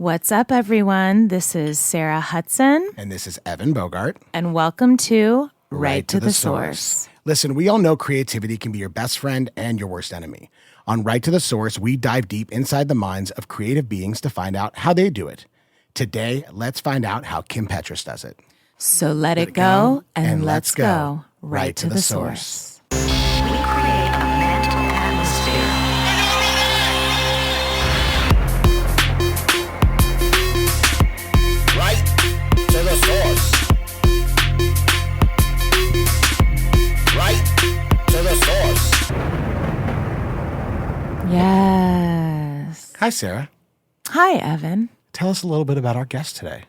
What's up, everyone? This is Sarah Hudson. And this is Evan Bogart. And welcome to Right to the Source. Listen, we all know creativity can be your best friend and your worst enemy. On Right to the Source, we dive deep inside the minds of creative beings to find out how they do it. Today, let's find out how Kim Petras does it. So let it go and let's go right to the source. We create a mental atmosphere. Right to the source. Right to the source. Yes. Hi, Sarah. Hi, Evan. Tell us a little bit about our guest today.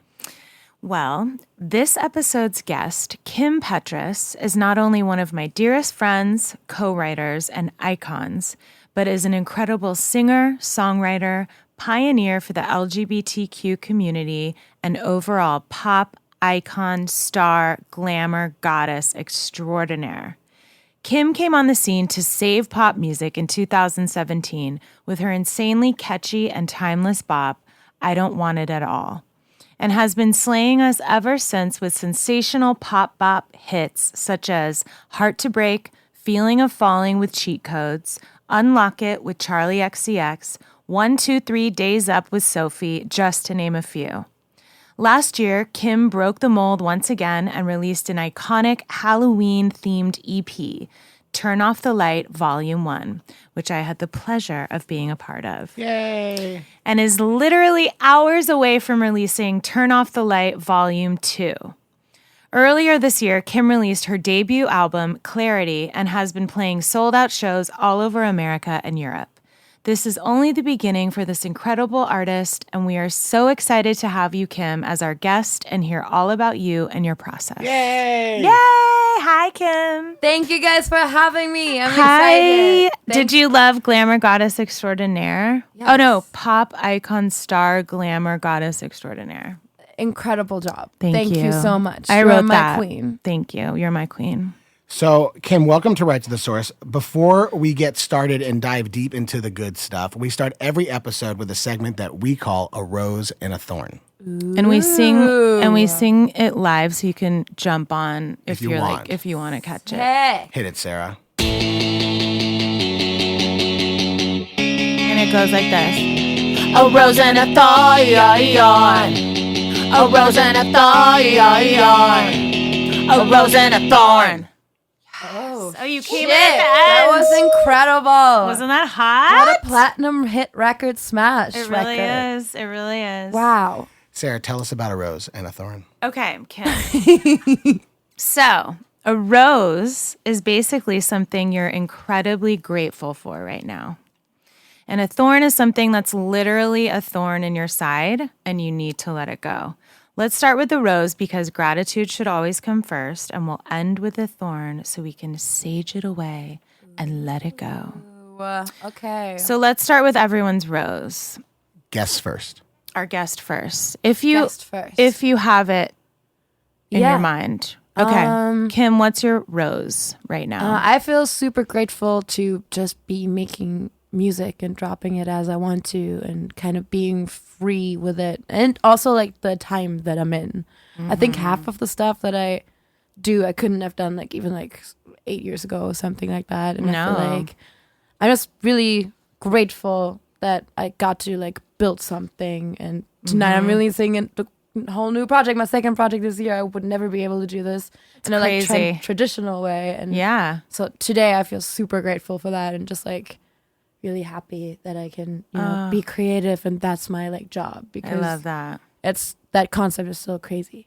Well, this episode's guest, Kim Petras, is not only one of my dearest friends, co-writers, and icons, but is an incredible singer, songwriter, pioneer for the LGBTQ community, and overall pop icon, star, glamour, goddess extraordinaire. Kim came on the scene to save pop music in 2017 with her insanely catchy and timeless bop, I Don't Want It At All, and has been slaying us ever since with sensational pop bop hits such as Heart to Break, Feeling of Falling with Cheat Codes, Unlock It with Charlie XCX, 1, 2, 3 Days Up with Sophie, just to name a few. Last year, Kim broke the mold once again and released an iconic Halloween-themed EP, Turn Off the Light Volume 1, which I had the pleasure of being a part of. Yay! And is literally hours away from releasing Turn Off the Light Volume 2. Earlier this year, Kim released her debut album, Clarity, and has been playing sold-out shows all over America and Europe. This is only the beginning for this incredible artist, and we are so excited to have you, Kim, as our guest and hear all about you and your process. Yay! Yay! Hi, Kim. Thank you guys for having me. I'm Hi. excited. Did you love Glamour Goddess Extraordinaire? Yes. Oh, no. Pop icon star Glamour Goddess Extraordinaire. Incredible job. Thank you so much. I You're wrote my that. queen. Thank you. You're my queen. So, Kim, welcome to Right to the Source. Before we get started and dive deep into the good stuff, we start every episode with a segment that we call A Rose and a Thorn. And we sing it live so you can jump on if you you're want. if you want to catch it. Hey. Hit it, Sarah. And it goes like this. A rose and a thorn. A rose and a thorn. A rose and a thorn. Oh, you came in at the end. That was incredible. Wasn't that hot? What a platinum hit record smash. It really is. It really is. Wow. Sarah, tell us about A Rose and a Thorn. Okay, Kim. So, a rose is basically something you're incredibly grateful for right now. And a thorn is something that's literally a thorn in your side and you need to let it go. Let's start with the rose because gratitude should always come first, and we'll end with the thorn so we can sage it away and let it go. Okay. So let's start with everyone's rose. Guess first. Our guest first. If you have it in Yeah. your mind. Okay. Kim, what's your rose right now? I feel super grateful to just be making music and dropping it as I want to and kind of being free with it. And also like the time that I'm in. I think half of the stuff that I do, I couldn't have done even 8 years ago or something like that. And I feel like I'm just really grateful that I got to build something. And tonight I'm releasing a whole new project, my second project this year. I would never be able to do this in a crazy. Traditional way. And Yeah. so today I feel super grateful for that and just really happy that I can be creative, and that's my job, because I love that. That concept is so crazy.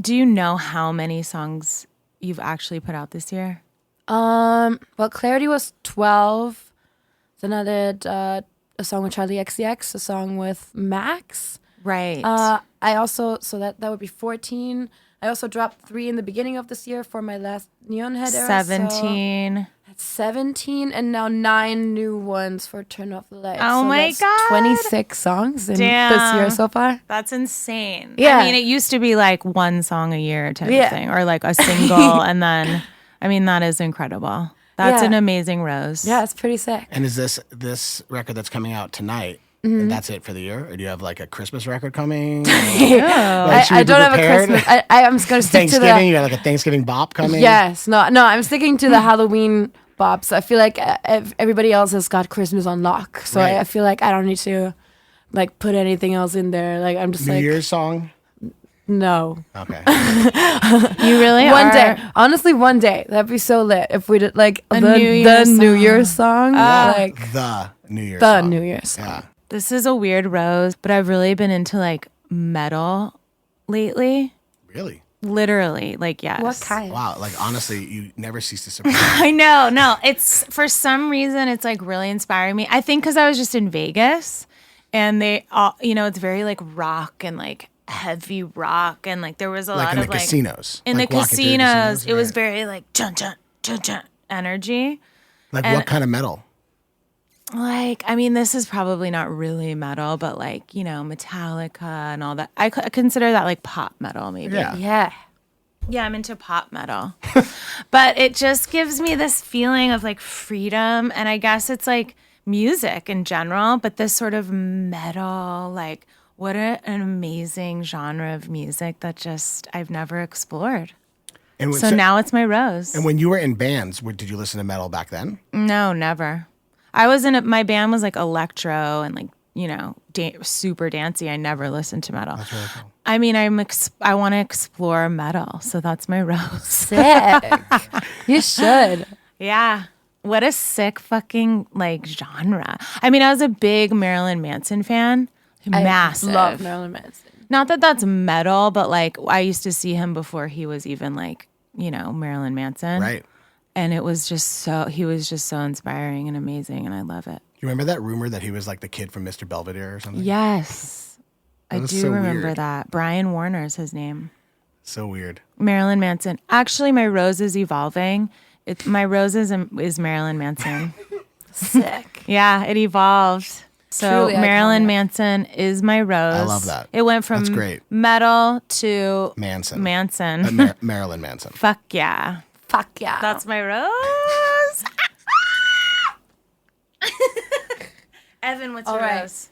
Do you know how many songs you've actually put out this year? Well, Clarity was 12. Then I did a song with Charlie XCX, a song with Max. Right. I also, so that would be 14. I also dropped 3 in the beginning of this year for my last Neon Head era. 17. That's 17, and now 9 new ones for Turn Off the Light. Oh so my that's God. 26 songs in this Damn. year so far. That's insane. Yeah. I mean, it used to be one song a year type of thing, or a single. And then, I mean, that is incredible. That's an amazing rose. Yeah, it's pretty sick. And is this record that's coming out tonight, and that's it for the year? Or do you have like a Christmas record coming? I don't have a Christmas. I'm just gonna stick to Thanksgiving. You got like a Thanksgiving bop coming. Yes, no, I'm sticking to the Halloween bops. I feel like everybody else has got Christmas on lock, so Right. I feel like I don't need to like put anything else in there. Like I'm just New like Year's song. no. Okay. You really One are. day, honestly, one day that'd be so lit if we did like A the New Year's New song. Year's song, like The New Year's the song. New Year's song. Yeah. This is a weird rose, but I've really been into like metal lately. Really? Literally, like yes. What kind? Wow. Like honestly, you never cease to surprise. I know. No, it's for some reason it's like really inspiring me. I think because I was just in Vegas, and they all, it's very like rock and like heavy rock, and like there was a Like lot in of the like casinos. in Like the walking through casinos. It was right. very like chun chun chun chun energy. Like and- what kind of metal? Like, I mean, this is probably not really metal, but like, Metallica and all that. I consider that like pop metal, maybe. Yeah. Yeah. Yeah, I'm into pop metal. But it just gives me this feeling of like freedom. And I guess it's like music in general, but this sort of metal, like, what an amazing genre of music that just I've never explored. And So now it's my rose. And when you were in bands, did you listen to metal back then? No, never. I was in my band was like electro and like, super dancey. I never listened to metal. That's really cool. I mean, I want to explore metal, so that's my rose. Sick. You should. Yeah. What a sick fucking like genre. I mean, I was a big Marilyn Manson fan. Massive. I love Marilyn Manson. Not that that's metal, but like I used to see him before he was even like, Marilyn Manson. Right. And he was just so inspiring and amazing, and I love it. You remember that rumor that he was like the kid from Mr. Belvedere or something? Yes. I was do so remember weird. that. Brian Warner's his name. So weird. Marilyn Manson. Actually, my rose is evolving. My rose is Marilyn Manson. Sick. Yeah, it evolved. So Truly Marilyn iconic. Manson is my rose. I love that. It went from That's great. metal to Manson. Manson. Marilyn Manson. Fuck yeah. Fuck yeah. That's my rose. Evan, what's All your right. rose?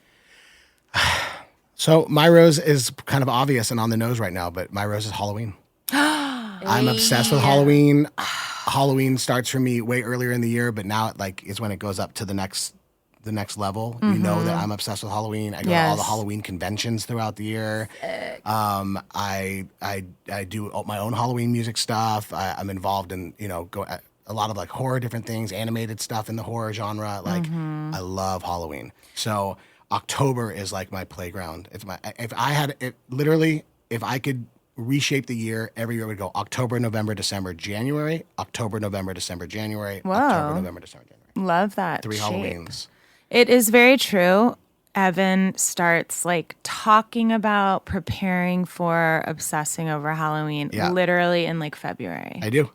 So my rose is kind of obvious and on the nose right now, but my rose is Halloween. I'm obsessed with Halloween. Halloween starts for me way earlier in the year, but now it is when it goes up to the next level. You know that I'm obsessed with Halloween. I go to all the Yes. Halloween conventions throughout the year. I do my own Halloween music stuff. I'm involved in a lot of like horror different things, animated stuff in the horror genre. Like I love Halloween. So October is like my playground. If I could reshape the year, every year would go October, November, December, January, October, November, December, January, October, November, December, January. Love that. 3 shape. Halloweens. It is very true. Evan starts like talking about preparing for obsessing over Halloween literally in like February. I do.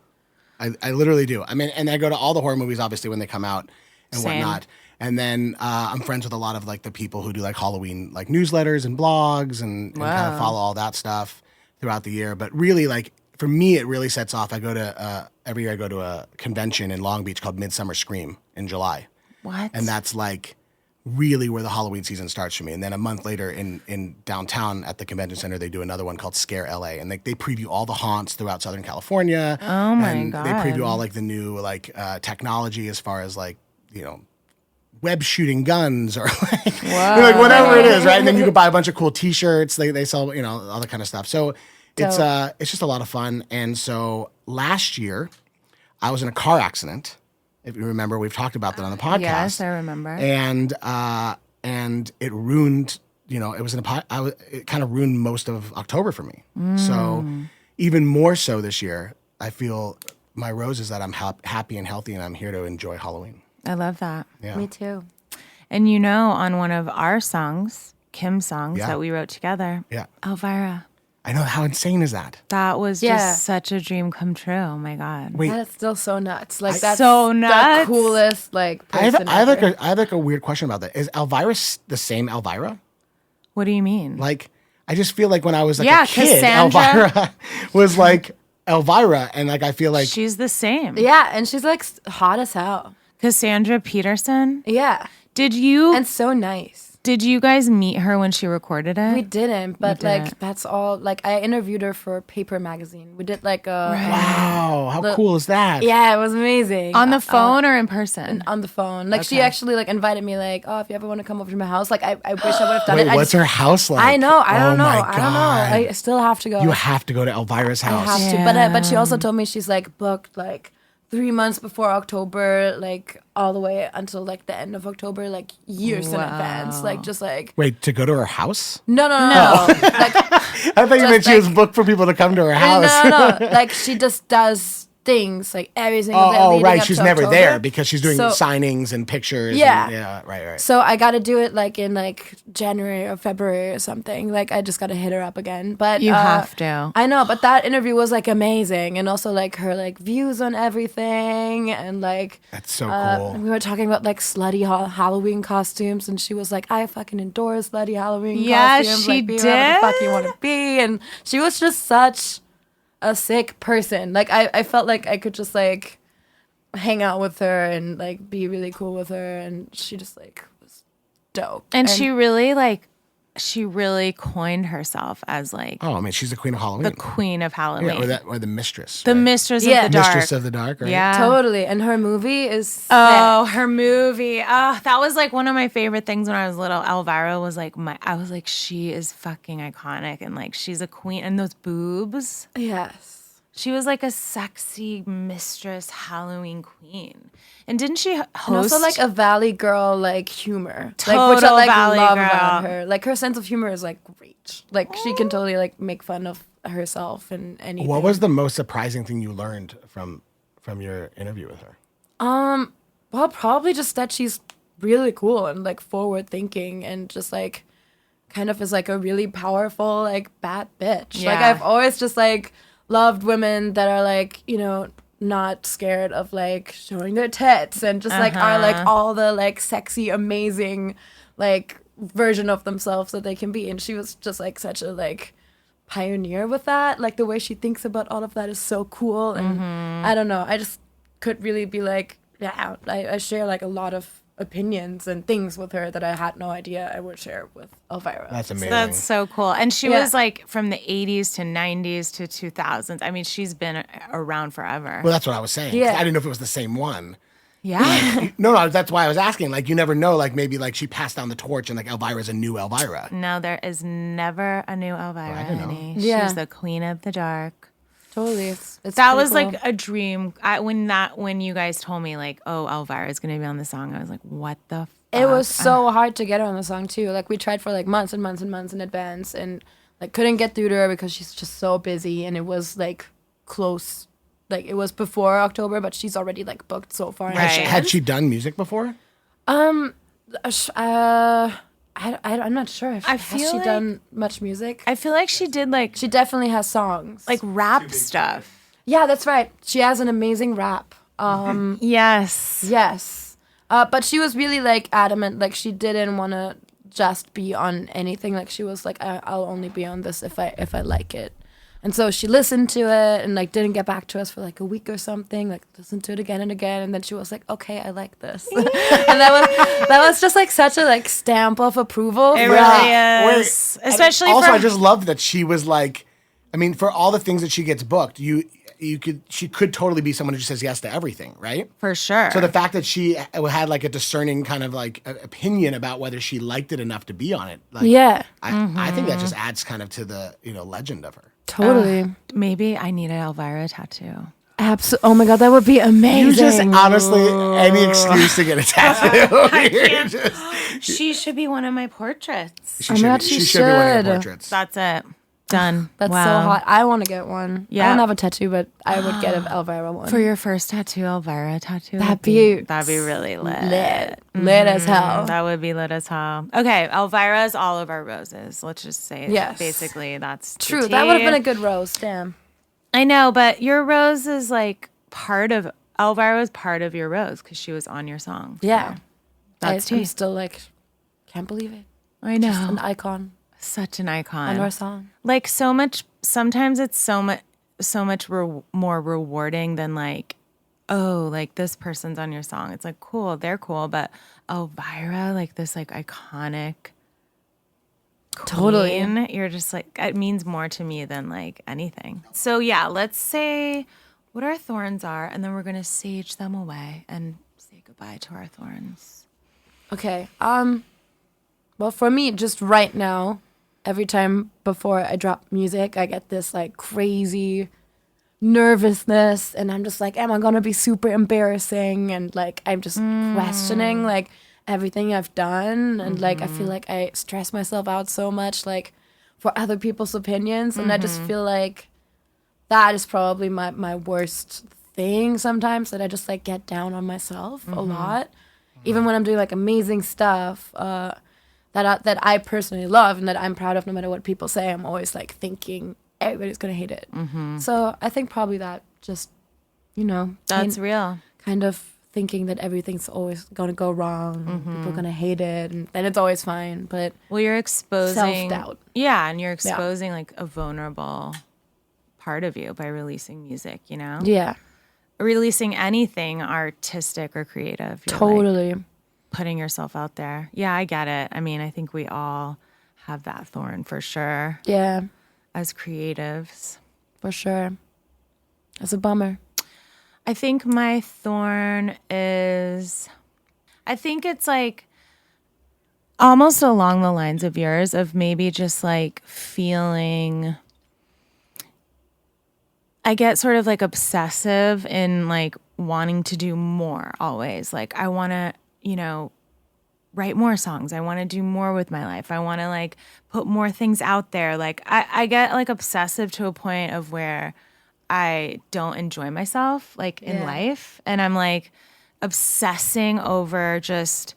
I literally do. I mean, and I go to all the horror movies, obviously, when they come out and Same. whatnot. And then I'm friends with a lot of like the people who do like Halloween like newsletters and blogs and kind of follow all that stuff throughout the year. But really, like for me, it really sets off. I go to every year I go to a convention in Long Beach called Midsummer Scream in July. What? And that's like really where the Halloween season starts for me. And then a month later in downtown at the convention center, they do another one called Scare LA. And they preview all the haunts throughout Southern California. Oh my and God. They preview all like the new like technology as far as like, web shooting guns or like whatever it is, right? And then you can buy a bunch of cool T-shirts. They sell, all that kind of stuff. So it's just a lot of fun. And so last year I was in a car accident. If you remember, we've talked about that on the podcast. Yes, I remember. And it ruined, it kind of ruined most of October for me. So even more so this year, I feel my rose is that I'm happy and healthy and I'm here to enjoy Halloween. I love that. Yeah. Me too. And on one of our songs, Kim's songs that we wrote together, Yeah. Elvira. I know. How insane is that? That was Yeah. just such a dream come true. Oh my God. Wait, That's still so nuts. Like that's so nuts. the coolest like I person have ever. like a weird question about that. Is Elvira the same Elvira? What do you mean? Like, I just feel like when I was like Yeah, a kid, Cassandra. Elvira was like Elvira, and like I feel like She's the same. Yeah, and she's like hot as hell. Cassandra Peterson. Yeah. Did you And so nice. Did you guys meet her when she recorded it? We didn't, but didn't. like that's all. Like I interviewed her for Paper Magazine. We did like a Wow, how cool is that? yeah, it was amazing. On the phone or in person? On the phone. Like she Okay. actually like invited me like, oh, if you ever want to come over to my house, like I wish I would have done Wait, it. what's her house like? I know. I Oh don't know. my I don't know. God. I still have to go. You have to go to Elvira's I house. have to. But she also told me she's like booked like 3 months before October, like all the way until like the end of October, like years in advance. Like just like Wait, to go to her house? no. Like I thought you meant she was booked for people to come to her house. no. Like she just does things like every single day. Oh, leading right. up She's to never October. there because she's doing So- signings and pictures. Yeah. And, yeah, right. So I got to do it like in like January or February or something. Like I just got to hit her up again. But You have to. I know, but that interview was like amazing, and also like her like views on everything, and like That's so cool. we were talking about like slutty Halloween costumes, and she was like, "I fucking endorse slutty Halloween Yeah, costumes. she like, be whatever the fuck you did. want to be," and she was just such a sick person. Like I felt like I could just like hang out with her and like be really cool with her, and she just like was dope. And she really coined herself as like Oh, I mean, she's the queen of Halloween. the queen of Halloween. Yeah, or the mistress. the right? mistress Yeah. of the dark. Mistress of the dark, right? Yeah. Totally, and her movie is Oh, her movie. Oh, that was like one of my favorite things when I was little. Elvira was like I was like, she is fucking iconic and like she's a queen. And those boobs. yes. She was like a sexy mistress Halloween queen. And didn't she host? And also like a Valley Girl like humor, like which I Total like Valley love Girl. about her. Like her sense of humor is like great. Like she can totally like make fun of herself and anything. What was the most surprising thing you learned from your interview with her? Well, probably just that she's really cool and like forward thinking and just like kind of is like a really powerful like bad bitch. Like Yeah. I've always just like loved women that are like, you know, not scared of like showing their tits and just like are like all the like sexy amazing like version of themselves that they can be. And she was just like such a like pioneer with that. Like the way she thinks about all of that is so cool. And I don't know, I just could really be like, yeah, I share like a lot of opinions and things with her that I had no idea I would share with Elvira. That's amazing. That's so cool. And she Yeah. was like from the 80s to 90s to 2000s. I mean, she's been around forever. Well, that's what I was saying. Yeah. I didn't know if it was the same one. Yeah. No, that's why I was asking. Like, you never know. Like, maybe like she passed down the torch and like Elvira's a new Elvira. No, there is never a new Elvira. I didn't know. honey. Yeah. She's the queen of the dark. Totally. It's That pretty was cool. like a dream. When you guys told me like, oh, Elvira is going to be on the song, I was like, what the fuck? It was so hard to get her on the song too. Like we tried for like months and months and months in advance and like couldn't get through to her because she's just so busy and it was like close. Like it was before October, but she's already like booked so far. in Right. advance. Had she done music before? I'm not sure. Has feel she like- done much music? I feel like she did like She definitely has songs. rap stuff. yeah, that's right. She has an amazing rap. Yes. Yes. But she was really like adamant, like she didn't want to just be on anything. Like she was like, I'll only be on this if I like it. And so she listened to it and like didn't get back to us for like a week or something. Like listened to it again and again, and then she was like, "Okay, I like this." And that was just like such a like stamp of approval. It for- really is. Especially also, for I just love that she was like, I mean, for all the things that she gets booked, she could totally be someone who just says yes to everything, right? for sure. So the fact that she had like a discerning kind of like opinion about whether she liked it enough to be on it, like, Yeah, I think that just adds kind of to the legend of her. totally. Maybe I need an Elvira tattoo. Absolutely. Oh my god, that would be amazing. You just honestly any excuse to get a tattoo. She should be one of my portraits. Oh my God, she should be one of your should. portraits. That's it. Done. That's Wow. so hot. I want to get one. Yeah. I don't have a tattoo, but I would get an Elvira one. For your first tattoo, Elvira tattoo. That'd be really lit. lit as hell. That would be lit as hell. Okay, Elvira's all of our roses. Let's just say Yes. basically that's the True. tea. That would have been a good rose. Damn. I know, but your rose is like part of Elvira was part of your rose because she was on your song. So Yeah. that's I'm tea. still like, can't believe it. I know. An icon Such an icon. on our song. Like so much. Sometimes it's so much more rewarding than like, oh, like this person's on your song. It's like cool, they're cool, but Elvira, like this like iconic Totally. queen, you're just like, it means more to me than like anything. So yeah, let's say what our thorns are, and then we're gonna sage them away and say goodbye to our thorns. Okay. Well, for me, just right now, every time before I drop music, I get this like crazy nervousness, and I'm just like, am I gonna be super embarrassing? And like, I'm just questioning like everything I've done, and like I feel like I stress myself out so much like for other people's opinions, and I just feel like that is probably my worst thing sometimes, that I just like get down on myself a lot, even when I'm doing like amazing stuff that I personally love and that I'm proud of. No matter what people say, I'm always like thinking everybody's gonna hate it. So I think probably that just, That's real. kind of thinking that everything's always gonna go wrong, people are gonna hate it, and then it's always fine. But Well, you're exposing self-doubt. Yeah, and you're exposing like a vulnerable part of you by releasing music, yeah, releasing anything artistic or creative. You're like, totally. putting yourself out there. Yeah, I get it. I mean, I think we all have that thorn for sure Yeah, as creatives. for sure. That's a bummer. I think my thorn is, I think it's like almost along the lines of yours, of maybe just like feeling, I get sort of like obsessive in like wanting to do more always. Like I want to, write more songs. I want to do more with my life. I want to like put more things out there. Like I get like obsessive to a point of where I don't enjoy myself like in life. And I'm like obsessing over just,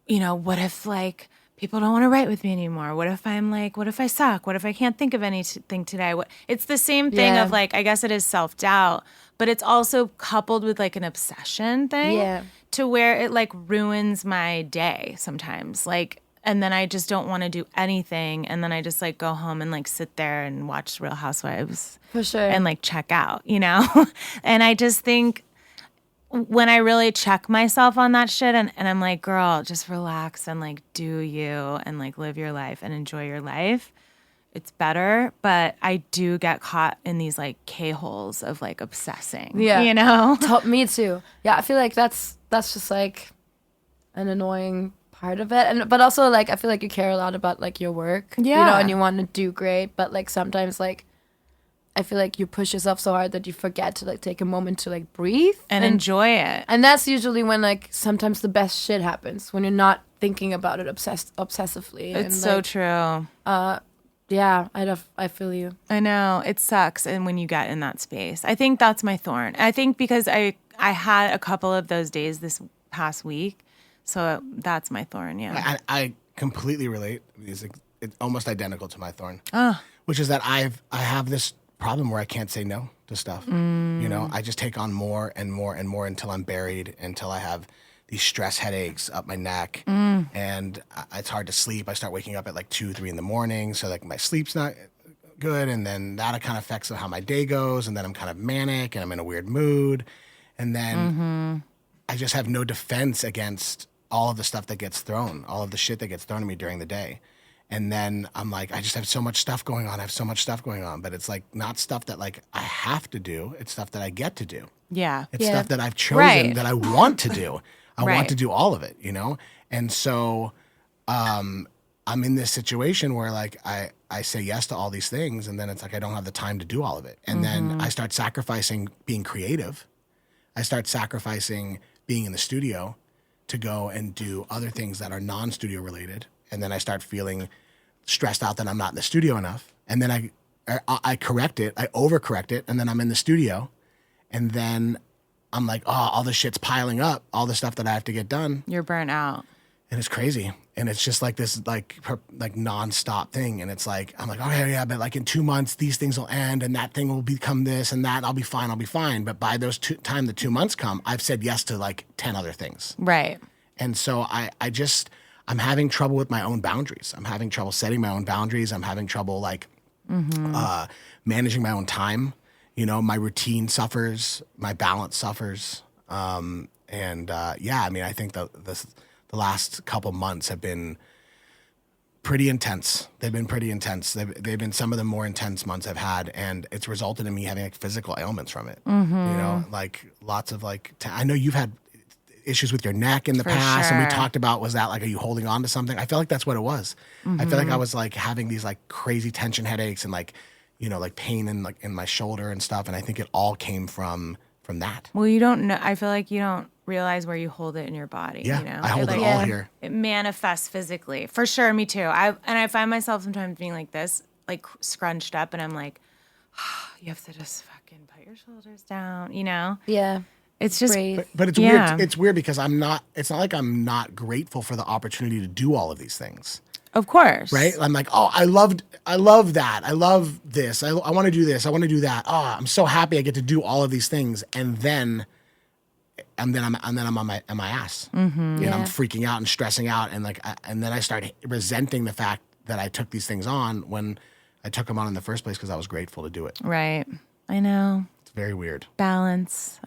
what if like people don't want to write with me anymore? What if I'm like, what if I suck? What if I can't think of anything today? It's the same thing of like, I guess it is self-doubt, but it's also coupled with like an obsession thing to where it like ruins my day sometimes. Like, and then I just don't want to do anything. And then I just like go home and like sit there and watch Real Housewives. For sure. And like check out, And I just think when I really check myself on that shit and I'm like, girl, just relax and like do you and like live your life and enjoy your life, it's better. But I do get caught in these like K-holes of like obsessing, Me too. Yeah, I feel like that's just like an annoying part of it, but also like I feel like you care a lot about like your work, and you want to do great, but like sometimes like I feel like you push yourself so hard that you forget to like take a moment to like breathe and enjoy it. And that's usually when like sometimes the best shit happens, when you're not thinking about it obsessively. It's and, so like, true. Yeah, I feel you. I know, it sucks. And when you get in that space, I think that's my thorn. I think because I had a couple of those days this past week. So that's my thorn, yeah. I completely relate. It's almost identical to my thorn, which is that I have this problem where I can't say no to stuff. I just take on more and more and more until I'm buried, until I have these stress headaches up my neck, and it's hard to sleep. I start waking up at like 2, 3 in the morning, so like my sleep's not good, and then that kind of affects how my day goes, and then I'm kind of manic and I'm in a weird mood, and then I just have no defense against all of the stuff that gets thrown, all of the shit that gets thrown at me during the day. And then I'm like, I just have so much stuff going on. I have so much stuff going on. But it's like not stuff that like I have to do. It's stuff that I get to do. Yeah. It's stuff that I've chosen that I want to do. I want to do all of it, And so I'm in this situation where like I say yes to all these things, and then it's like I don't have the time to do all of it. And then I start sacrificing being creative. I start sacrificing being in the studio to go and do other things that are non-studio related. And then I start feeling stressed out that I'm not in the studio enough. And then I correct it, I overcorrect it, and then I'm in the studio. And then I'm like, oh, all this shit's piling up, all the stuff that I have to get done. You're burnt out. And it's crazy. And it's just like this like nonstop thing. And it's like, I'm like, okay, yeah, but like in 2 months, these things will end and that thing will become this and that. I'll be fine. But by those time the 2 months come, I've said yes to like 10 other things. Right. And so I'm having trouble with my own boundaries. I'm having trouble setting my own boundaries. I'm having trouble like managing my own time. My routine suffers, my balance suffers. I mean, I think the last couple months have been pretty intense. They've been pretty intense. They've been some of the more intense months I've had, and it's resulted in me having like physical ailments from it. You know, like lots of like. I know you've had issues with your neck in the past, and we talked about, was that like, are you holding on to something? I feel like that's what it was. I feel like I was like having these like crazy tension headaches and like, you know, like pain in like in my shoulder and stuff, and I think it all came from that. Well, you don't know. I feel like you don't realize where you hold it in your body. Yeah, you know? I hold it all here. It manifests physically, for sure. Me too. I find myself sometimes being like this, like scrunched up, and I'm like, you have to just fucking put your shoulders down. You know? Yeah. It's just, but it's weird. It's weird because I'm not. It's not like I'm not grateful for the opportunity to do all of these things. Of course. Right? I'm like, oh, I love that. I love this. I want to do this. I want to do that. Oh, I'm so happy I get to do all of these things, and then I'm on my ass. And I'm freaking out and stressing out, and like, and then I start resenting the fact that I took these things on when I took them on in the first place because I was grateful to do it. Right. I know. It's very weird. Balance.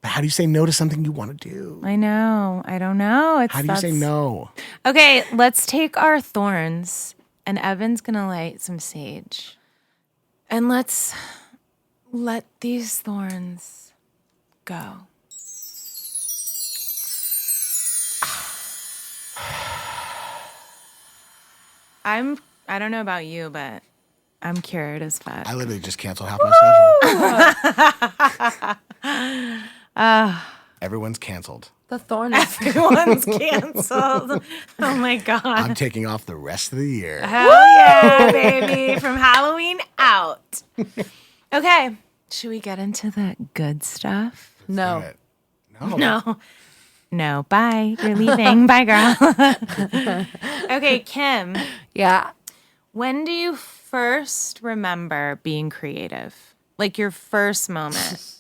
But how do you say no to something you want to do? I know. I don't know. How do you say no? Okay, let's take our thorns, and Evan's gonna light some sage, and let's let these thorns go. I don't know about you, but I'm cured as fuck. I literally just canceled half my schedule. Everyone's canceled. The thorn is Everyone's canceled. Oh my God. I'm taking off the rest of the year. Hell yeah, baby. From Halloween out. Okay. Should we get into the good stuff? no. No. Bye. You're leaving. Bye, girl. Okay, Kim. Yeah. When do you first remember being creative? Like your first moment?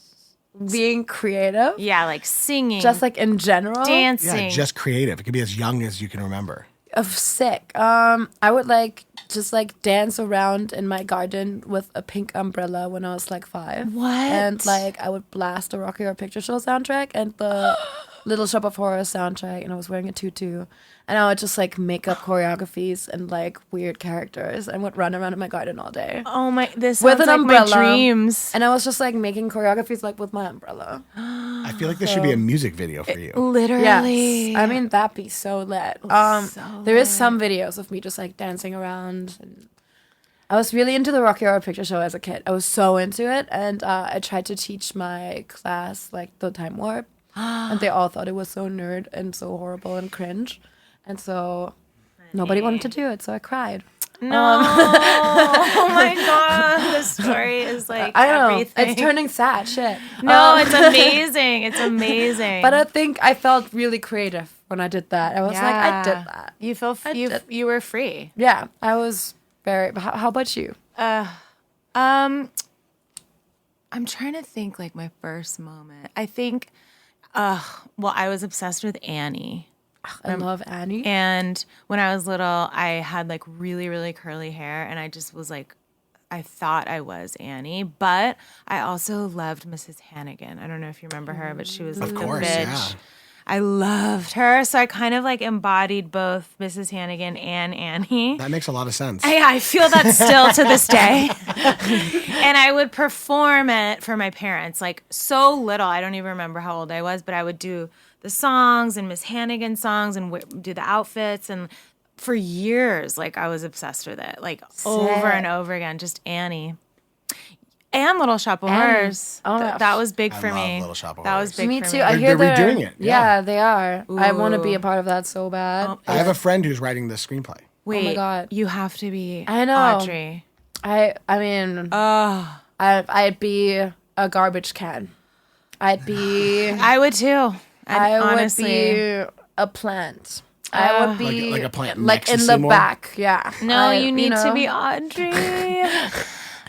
Being creative? Yeah, like singing. Just like in general? Dancing. Yeah, just creative. It could be as young as you can remember. Sick. I would like just like dance around in my garden with a pink umbrella when I was like 5. What? And like I would blast the Rocky Horror Picture Show soundtrack and the Little Shop of Horrors soundtrack, and I was wearing a tutu, and I would just like make up choreographies and like weird characters and would run around in my garden all day. Oh my, this With sounds an like umbrella. my dreams. And I was just like making choreographies like with my umbrella. I feel like there should be a music video for you. Literally. Yes. I mean, that'd be so lit. There is some videos of me just like dancing around. And I was really into the Rocky Horror Picture Show as a kid. I was so into it. And I tried to teach my class like the time warp. And they all thought it was so nerd and so horrible and cringe. And so nobody wanted to do it. So I cried. No. Oh my God. This story is like I know. everything. It's turning sad shit. No, it's amazing. It's amazing. But I think I felt really creative when I did that. I was like, I did that. You feel you were free. Yeah, I was very. How about you? I'm trying to think like my first moment. I think, well, I was obsessed with Annie. I love Annie. And when I was little, I had like really, really curly hair, and I just was like, I thought I was Annie, but I also loved Mrs. Hannigan. I don't know if you remember her, but she was like Of course, the bitch. yeah. I loved her. So I kind of like embodied both Mrs. Hannigan and Annie. That makes a lot of sense. I feel that still to this day. And I would perform it for my parents, like so little. I don't even remember how old I was, but I would do the songs and Miss Hannigan songs and do the outfits. And for years, like I was obsessed with it, like over and over again, just Annie. And Little Shop of Horrors. Oh, that was big for love me. Little Shop of That was Horrors. big Me for too. me. I hear They're redoing it, Yeah, yeah. they are. I want to be Ooh. a part of that so bad. I have a friend who's writing the screenplay. Wait, God. you have to be I know. Audrey. I mean, I'd be a garbage can. I'd be. I would too. I honestly. would be a plant. I would be Like a plant like next to in the Seymour? back. Yeah. No, you need to know. be Audrey.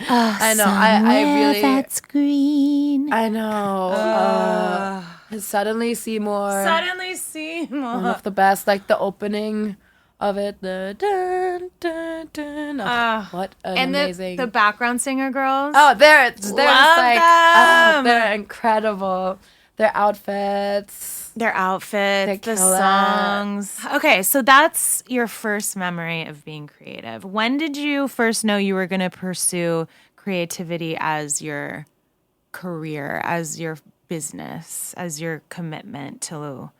I know. I really. That's green. I know. Suddenly Seymour. Suddenly One Seymour. of the best. Like the opening of it. The dun dun dun. Oh, what an And amazing. the background singer girls. Oh, they're just Love like them. they're incredible. Their outfits. Their outfits, They the kill it. songs. Okay, so that's your first memory of being creative. When did you first know you were going to pursue creativity as your career, as your business, as your commitment to,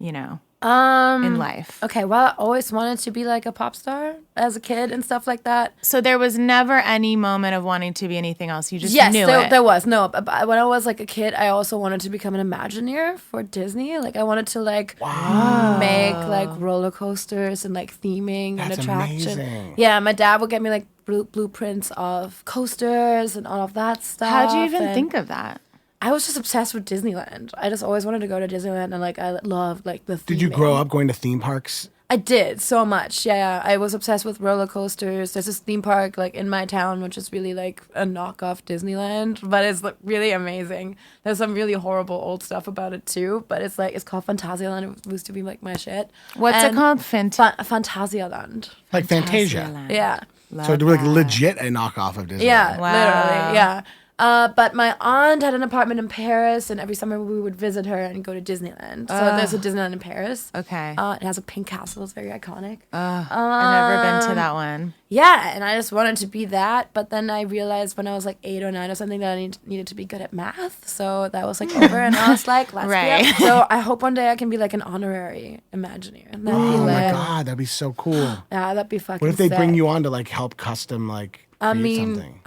in life? Okay, well, I always wanted to be like a pop star as a kid and stuff like that. So there was never any moment of wanting to be anything else. You just Yes, knew there, it. there was. No, but when I was like a kid, I also wanted to become an Imagineer for Disney. Like I wanted to like make like roller coasters and like theming and That's attraction. amazing. Yeah, my dad would get me like blueprints of coasters and all of that stuff. How'd you even and think of that? I was just obsessed with Disneyland. I just always wanted to go to Disneyland and like I loved like the theming. Did you grow up going to theme parks? I did so much. Yeah, I was obsessed with roller coasters. There's this theme park like in my town, which is really like a knockoff Disneyland, but it's like, really amazing. There's some really horrible old stuff about it too, but it's called Phantasialand. It used to be like my shit. What's it called? Phantasialand. Like Fantasia. Fantasyland. Yeah. So it was like legit a knockoff of Disney. Yeah, Wow. literally, yeah. But my aunt had an apartment in Paris, and every summer we would visit her and go to Disneyland. So there's a Disneyland in Paris. Okay. It has a pink castle. It's very iconic. I've never been to that one. Yeah, and I just wanted to be that. But then I realized when I was like 8 or 9 or something that I needed to be good at math. So that was like over, and I was like, let's Right. be up. So I hope one day I can be like an honorary Imagineer. That'd be Oh my lit. God, that'd be so cool. Yeah, that'd be fucking What if they bring sick. you on to like help custom like I create mean, something?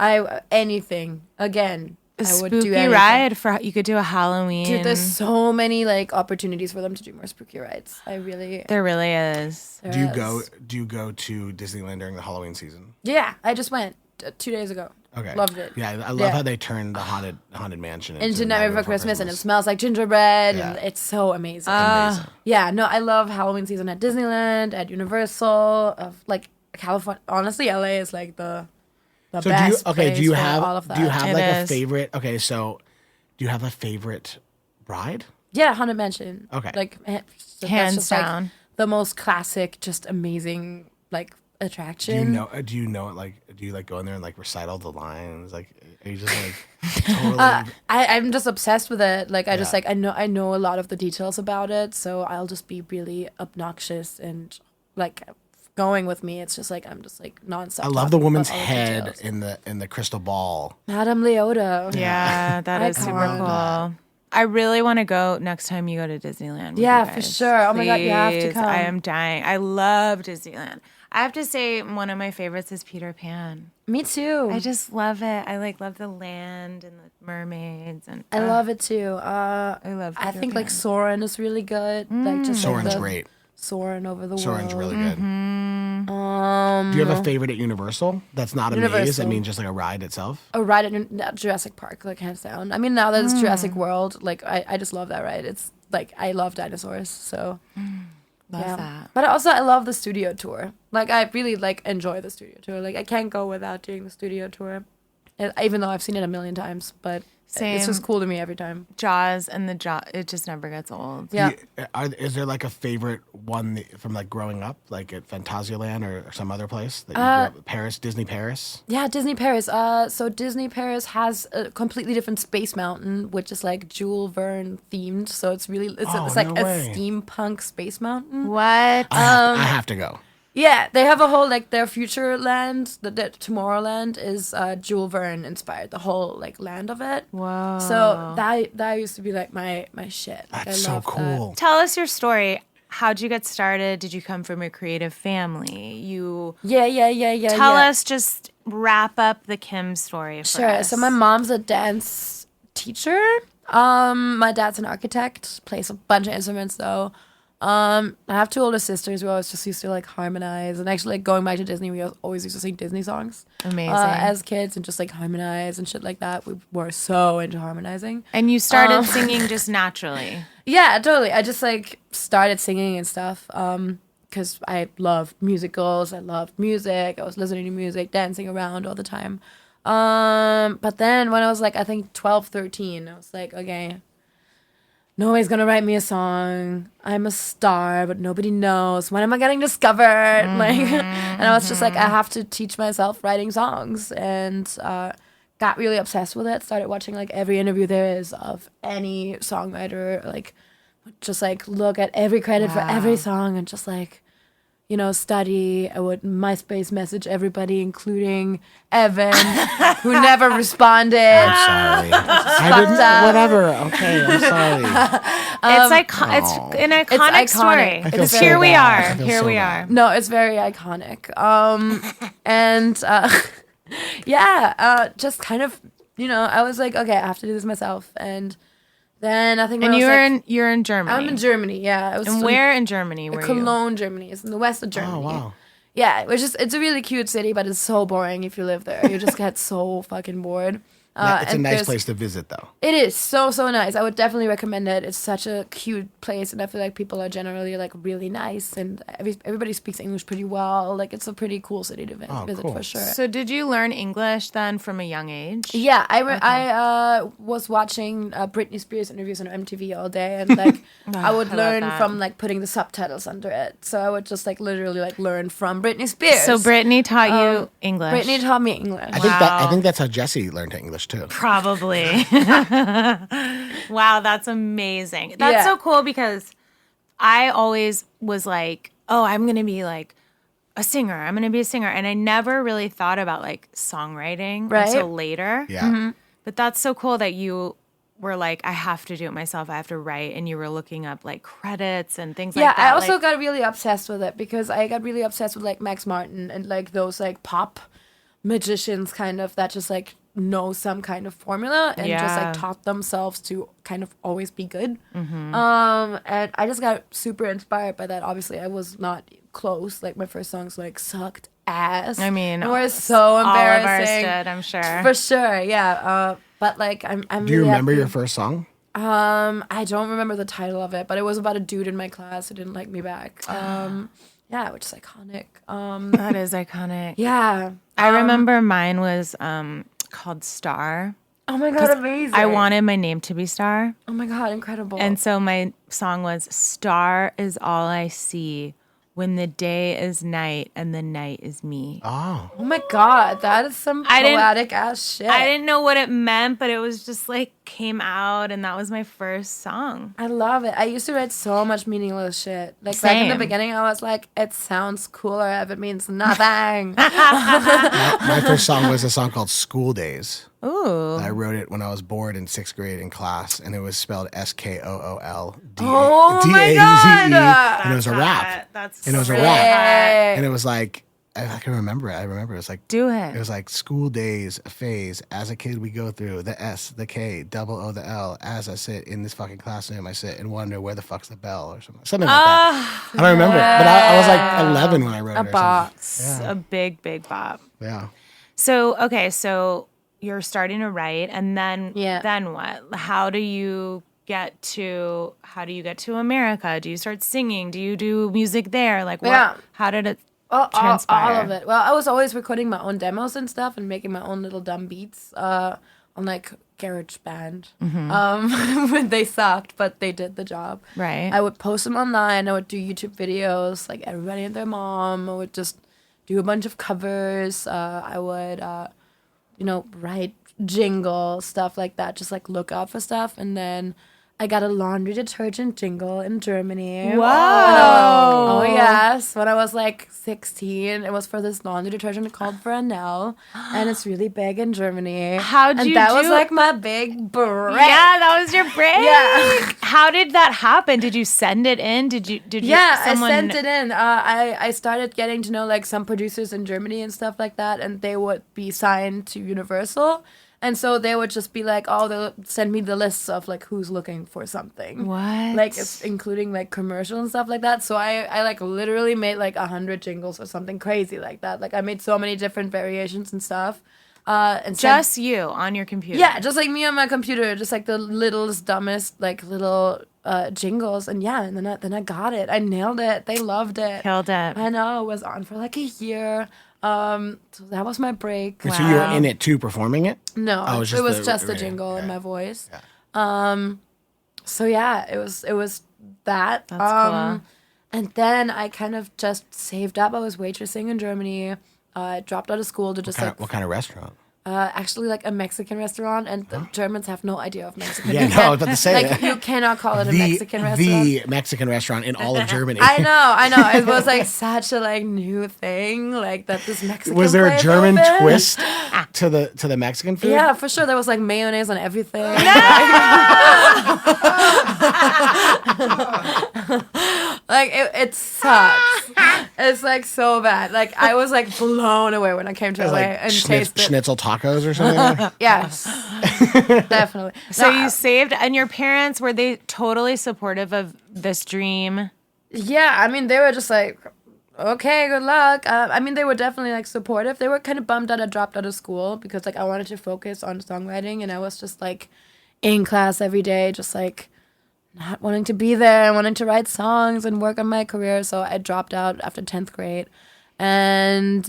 anything. Again, A I would do spooky anything. ride for you could do a Halloween. Dude, there's so many like opportunities for them to do more spooky rides. There really is. Do you go to Disneyland during the Halloween season? Yeah, I just went 2 days ago. Okay. Loved it. Yeah, I love Yeah. how they turned the haunted mansion Into Nightmare Before Christmas, and it smells like gingerbread, and Yeah. it's so amazing. Amazing. Yeah, no, I love Halloween season at Disneyland, at Universal, of like California. Honestly, LA is like the So best. do place you for have all of that? do you have It like a is. favorite? Okay, so do you have a favorite ride? Yeah, Haunted Mansion. Okay. Like that's Hands just, like, down. the most classic, just amazing like Do attraction. you know? Do you know it? Like, do you like go in there and like recite all the lines? Like, are you just like totally? I'm just obsessed with it. Like I just Yeah. like I know a lot of the details about it, so I'll just be really obnoxious and like going with me. It's just like I'm just like nonstop. I love talking the about woman's all the head details. in the crystal ball. Madame Leota. Yeah, that is super Icon. cool. I really want to go next time you go to Disneyland. with Yeah, you for guys. sure. Oh my God, you have to Please. come. I am dying. I love Disneyland. I have to say, one of my favorites is Peter Pan. Me too. I just love it. I love the land and the mermaids, and I love it too. I love. I Peter think like Pan. Soren is really good. Like just like Soren's the great. Soren over the Soren's world. really good. Do you have a favorite at Universal? That's not a maze. I Universal. mean, just like a ride itself. A ride at Jurassic Park, like hands down. I mean, now that it's Jurassic World, like I just love that ride. It's like I love dinosaurs, so Love that. But also, I love the studio tour. Like I really like enjoy the studio tour. Like I can't go without doing the studio tour, even though I've seen it a million times. But Same. it's just cool to me every time. Jaws and the Jaws. It just never gets old. Yeah. Is there like a favorite one from like growing up, like at Phantasialand or some other place that you grew up? Paris, Disney Paris. Yeah, Disney Paris. So Disney Paris has a completely different Space Mountain, which is like Jules Verne themed. So it's really it's like no a way. steampunk Space Mountain. What? I have to go. Yeah, they have a whole like their future land, the Tomorrowland is Jules Verne inspired. The whole like land of it. Whoa. So that used to be like my shit. Like, That's I so love that. cool. Tell us your story. How'd you get started? Did you come from a creative family? Yeah. Tell us, just wrap up the Kim story for Sure. us. So my mom's a dance teacher. My dad's an architect, plays a bunch of instruments though. I have 2 older sisters who always just used to like harmonize, and actually like going back to Disney, we always used to sing Disney songs. Amazing. As kids and just like harmonize and shit like that. We were so into harmonizing. And you started singing just naturally. Yeah, totally. I just like started singing and stuff because I love musicals. I loved music. I was listening to music, dancing around all the time. But then when I was like, I think 12, 13, I was like, okay, nobody's gonna write me a song. I'm a star, but nobody knows. When am I getting discovered? Like, and I was just like, I have to teach myself writing songs and got really obsessed with it. Started watching like every interview there is of any songwriter. Like, just like look at every credit for every song and just like, you know, study. I would MySpace message everybody, including Evan, who never responded. I'm sorry. I didn't. Whatever. Okay, I'm sorry. It's an iconic story. I feel It's so here we bad. are. I feel Here so we bad. are. No, it's very iconic. Just kind of, you know, I was like, okay, I have to do this myself. And then I think And when you're in Germany. I'm in Germany, yeah. I was And where in Germany were you? Cologne, Germany. It's in the west of Germany. Oh, wow. Yeah, it's a really cute city, but it's so boring if you live there. You just get so fucking bored. It's a and nice there's- place to visit, though. It is so nice. I would definitely recommend it. It's such a cute place, and I feel like people are generally like really nice, and everybody speaks English pretty well. Like it's a pretty cool city to visit cool. for sure. So did you learn English then from a young age? Yeah, I was watching Britney Spears interviews on MTV all day, and like I would I love learn that. from like putting the subtitles under it. So I would just like literally like learn from Britney Spears. So Brittany taught you English. Brittany taught me English. I think that's how Jesse learned English too. Probably. Wow, that's amazing. That's Yeah. so cool because I always was like, oh, I'm going to be like a singer. I'm going to be a singer. And I never really thought about like songwriting Right. until later. Yeah. But that's so cool that you were like, I have to do it myself. I have to write. And you were looking up like credits and things like that. Yeah, I also like, got really obsessed with it because I got really obsessed with like Max Martin and like those like pop magicians kind of that just like know some kind of formula and just Yeah. like taught themselves to kind of always be good. And I just got super inspired by that. Obviously, I was not close. Like my first songs like sucked ass. I mean, and were so all of ours embarrassing. did, I'm sure. For sure, yeah. But like I'm Do you really remember happy. your first song? I don't remember the title of it, but it was about a dude in my class who didn't like me back. Yeah, which is iconic. That is iconic. Yeah. I remember mine was called Star. Oh my god, amazing. I wanted my name to be Star. Oh my god, incredible. And so my song was Star is all I see when the day is night and the night is me. Oh. oh my god, that is some I didn't- poetic ass shit. I didn't know what it meant, but it was just like came out and that was my first song. I love it. I used to write so much meaningless shit. Like back in the Same. beginning, I was like, it sounds cooler if it means nothing. My first song was a song called School Days. Ooh. I wrote it when I was bored in 6th grade in class, and it was spelled SKOOL Oh my DAZE. God. And it was a rap. That's And it was a really rap. hot. And it was like, I can remember it. I remember it was like, Do it it. was like school days, a phase. As a kid, we go through the S, the K, double O, the L. As I sit in this fucking classroom, I sit and wonder where the fuck's the bell or something like that. I don't remember it, but I was like 11 when I wrote it. A or something. box. A big, big bop. Yeah. So, okay, so you're starting to write and then Yeah. then what? How do you get to America? Do you start singing? Do you do music there? Like what Yeah. how did it All transpire? of it. Well, I was always recording my own demos and stuff and making my own little dumb beats on like GarageBand. When they sucked, but they did the job. Right. I would post them online. I would do YouTube videos like everybody and their mom. I would just do a bunch of covers. I would, write jingles, stuff like that. Just like look out for stuff. And then I got a laundry detergent jingle in Germany. Whoa. Oh yes, when I was like 16, it was for this laundry detergent called Vernell, and it's really big in Germany. How'd and you that was do- like my big break. Yeah, that was your break. Yeah. How did that happen? Did you send it in? Did you someone I sent it in. I started getting to know like some producers in Germany and stuff like that, and they would be signed to Universal. And so they would just be like, oh, they'll send me the lists of like who's looking for something. What? Like it's including like commercial and stuff like that. So I like literally made like 100 jingles or something crazy like that. Like I made so many different variations and stuff. And Just you on your computer. yeah, just like me on my computer, just like the littlest, dumbest, like little jingles. And yeah, and then I got it. I nailed it. They loved it. Killed it. I know. It was on for like a year. So that was my break. So you were in it too, performing it? No, Oh, it was just the yeah, jingle in yeah. my voice. So yeah, it was that. That's cool. And then I kind of just saved up. I was waitressing in Germany. I dropped out of school to just like What kind of restaurant? Actually, like a Mexican restaurant, and the Germans have no idea of Mexican. Yeah, no, I was about to say like you cannot call it a Mexican restaurant. The Mexican restaurant in all of Germany. I know. It was like such a like new thing, like that this Mexican. Was there a place German opened. twist to the Mexican food? Yeah, for sure. There was like mayonnaise on everything. Like it sucks. It's like so bad. Like I was like blown away when I came to LA Like and tasted. schnitzel tacos or something. Yes, definitely. So No, you saved, and your parents, were they totally supportive of this dream? Yeah, I mean, they were just like, okay, good luck. I mean, they were definitely like supportive. They were kind of bummed that I dropped out of school because like I wanted to focus on songwriting, and I was just like in class every day, just like not wanting to be there, wanting to write songs and work on my career. So I dropped out after 10th grade. And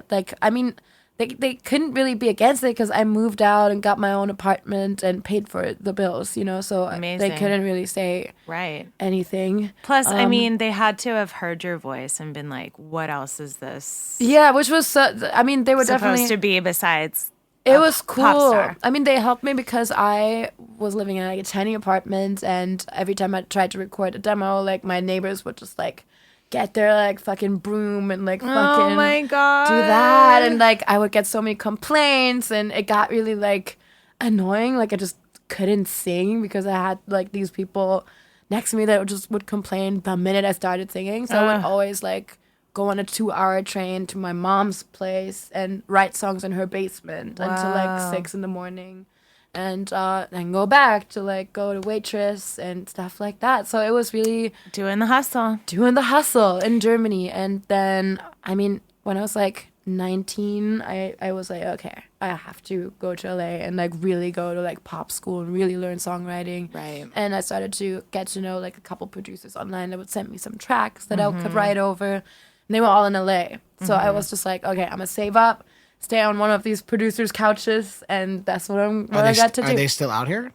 like, I mean, they couldn't really be against it because I moved out and got my own apartment and paid for the bills, you know, so Amazing. they couldn't really say Right. anything. Plus, I mean, they had to have heard your voice and been like, what else is this Yeah, which was, I mean, they were supposed definitely... to be besides It a was pop cool. star? I mean, they helped me because I was living in like a tiny apartment, and every time I tried to record a demo, like my neighbors would just like get their like fucking broom and like fucking Oh my God. do that, and like I would get so many complaints, and it got really like annoying. Like I just couldn't sing because I had like these people next to me that would complain the minute I started singing. So I would always like go on a 2-hour train to my mom's place and write songs in her basement until like 6 a.m. and then go back to like go to Waitress and stuff like that. So it was really Doing the hustle. doing the hustle in Germany. And then, I mean, when I was like 19, I was like, okay, I have to go to LA and like really go to like pop school and really learn songwriting. Right. And I started to get to know like a couple producers online that would send me some tracks that I could write over. And they were all in LA. So I was just like, okay, I'm gonna save up, stay on one of these producers' couches, and that's what I got to do. Are they still out here?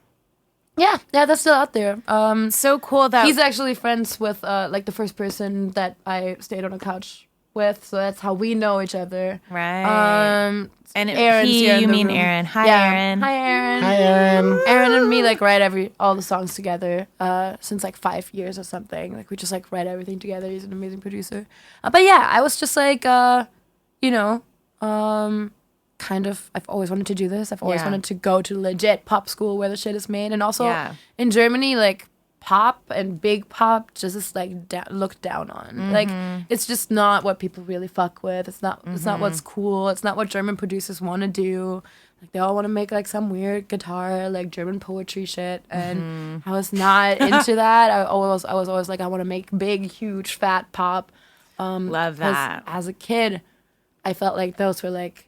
Yeah, that's still out there. So cool that He's actually friends with like the first person that I stayed on a couch with, so that's how we know each other. Right. And Aaron's here in you the mean room. Aaron. Hi, Yeah. Aaron. Hi, Aaron. Hi, Aaron. Aaron and me like write all the songs together since like 5 years or something. Like we just like write everything together. He's an amazing producer. But yeah, I was just like, you know, kind of. I've always wanted to do this. I've always Yeah. wanted to go to legit pop school where the shit is made, and also Yeah. in Germany, like pop and big pop just is like looked down on. Like it's just not what people really fuck with. It's not what's cool. It's not what German producers want to do. Like they all want to make like some weird guitar like German poetry shit, and I was not into that. I was always like, I want to make big, huge, fat pop. Love 'Cause that. as a kid, I felt like those were like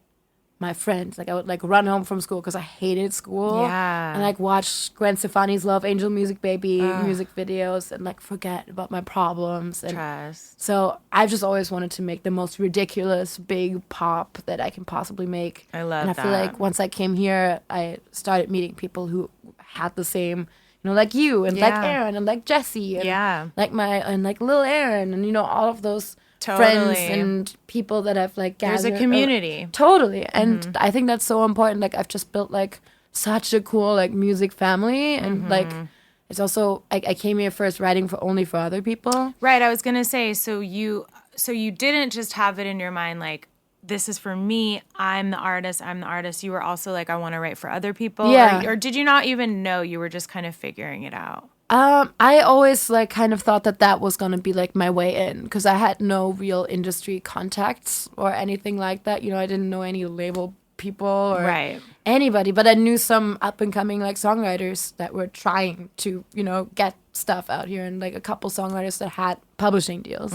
my friends. Like I would like run home from school because I hated school. Yeah. And like watch Gwen Stefani's Love Angel Music Baby music videos and like forget about my problems. And Trust. so I've just always wanted to make the most ridiculous big pop that I can possibly make. I love and I feel that. like once I came here, I started meeting people who had the same, you know, like you and like Yeah. Aaron and like Jesse and Yeah. like like Lil Aaron and you know all of those friends Totally. and people that I've like gathered. There's a community. Totally. And I think that's so important. Like I've just built like such a cool like music family, and like it's also I came here first writing only for other people. Right. I was gonna say, so you didn't just have it in your mind like, this is for me, I'm the artist. You were also like, I want to write for other people. Yeah. Or did you not even know? You were just kind of figuring it out? I always like kind of thought that was gonna be like my way in, because I had no real industry contacts or anything like that. You know, I didn't know any label people or Right. anybody, but I knew some up and coming like songwriters that were trying to, you know, get stuff out here, and like a couple songwriters that had publishing deals.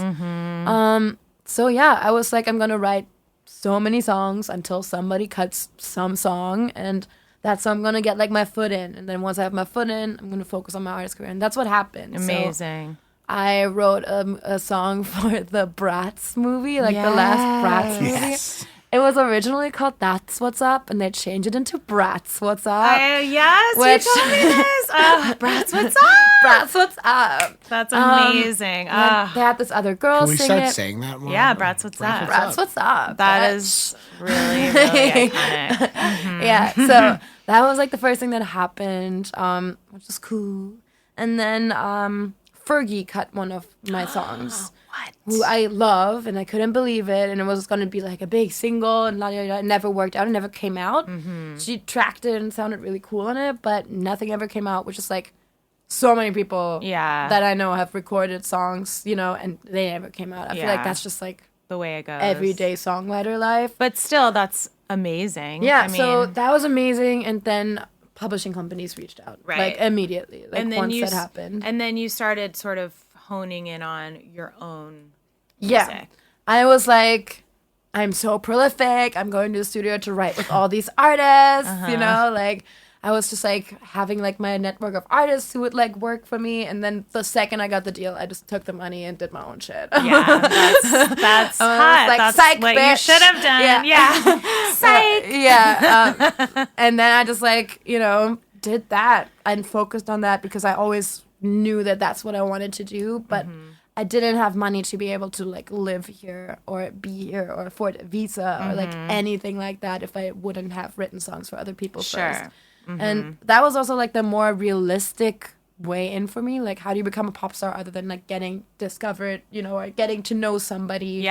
So yeah, I was like, I'm gonna write so many songs until somebody cuts some song, and that's how I'm gonna get like my foot in. And then once I have my foot in, I'm gonna focus on my artist career, and that's what happened. So Amazing. I wrote a song for the Bratz movie, like the last Bratz movie. Yes. It was originally called That's What's Up, and they changed it into Brat's What's Up. Yes, Which- you told me this. Brat's What's Up? Brat's What's Up. That's amazing. And they had this other girl Can we sing start it. saying that more? Yeah, Brat's What's Up. Brat's What's Up. That bitch. is really, really iconic. Yeah, so that was like the first thing that happened, which was cool. And then Fergie cut one of my songs. Who I love, and I couldn't believe it, and it was going to be like a big single, and it never worked out, it never came out. She tracked it and sounded really cool on it, but nothing ever came out, which is like so many people that I know have recorded songs, you know, and they never came out. I feel like that's just like the way it goes. everyday songwriter life. But still, that's amazing. Yeah, I mean, so that was amazing, and then publishing companies reached out, Right. like immediately, like and then once that happened. And then you started sort of honing in on your own Yeah. music. I was like, I'm so prolific. I'm going to the studio to write with all these artists, you know, like I was just like having like my network of artists who would like work for me. And then the second I got the deal, I just took the money and did my own shit. Yeah, that's hot. like, That's psych, what bitch. you should have done. Yeah. Psych. Yeah. And then I just like, you know, did that and focused on that because I always knew that that's what I wanted to do. But I didn't have money to be able to like live here or be here or afford a visa or like anything like that if I wouldn't have written songs for other people first. And that was also like the more realistic way in for me. Like, how do you become a pop star other than like getting discovered, you know, or getting to know somebody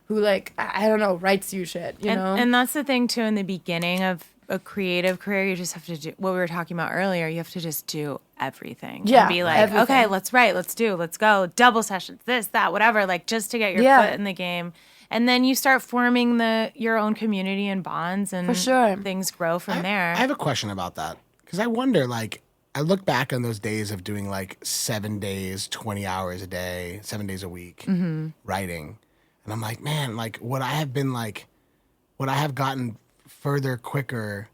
who like, I don't know, writes you shit, you know? And that's the thing too, in the beginning of a creative career, you just have to do what we were talking about earlier. You have to just do everything. Yeah, And be like, everything. okay, let's write, let's do, let's go. Double sessions, this, that, whatever, like just to get your foot in the game. And then you start forming your own community and bonds, and For sure. things grow from there. I have a question about that because I wonder, like, I look back on those days of doing like 7 days, 20 hours a day, 7 days a week writing. And I'm like, man, like would I have gotten further quicker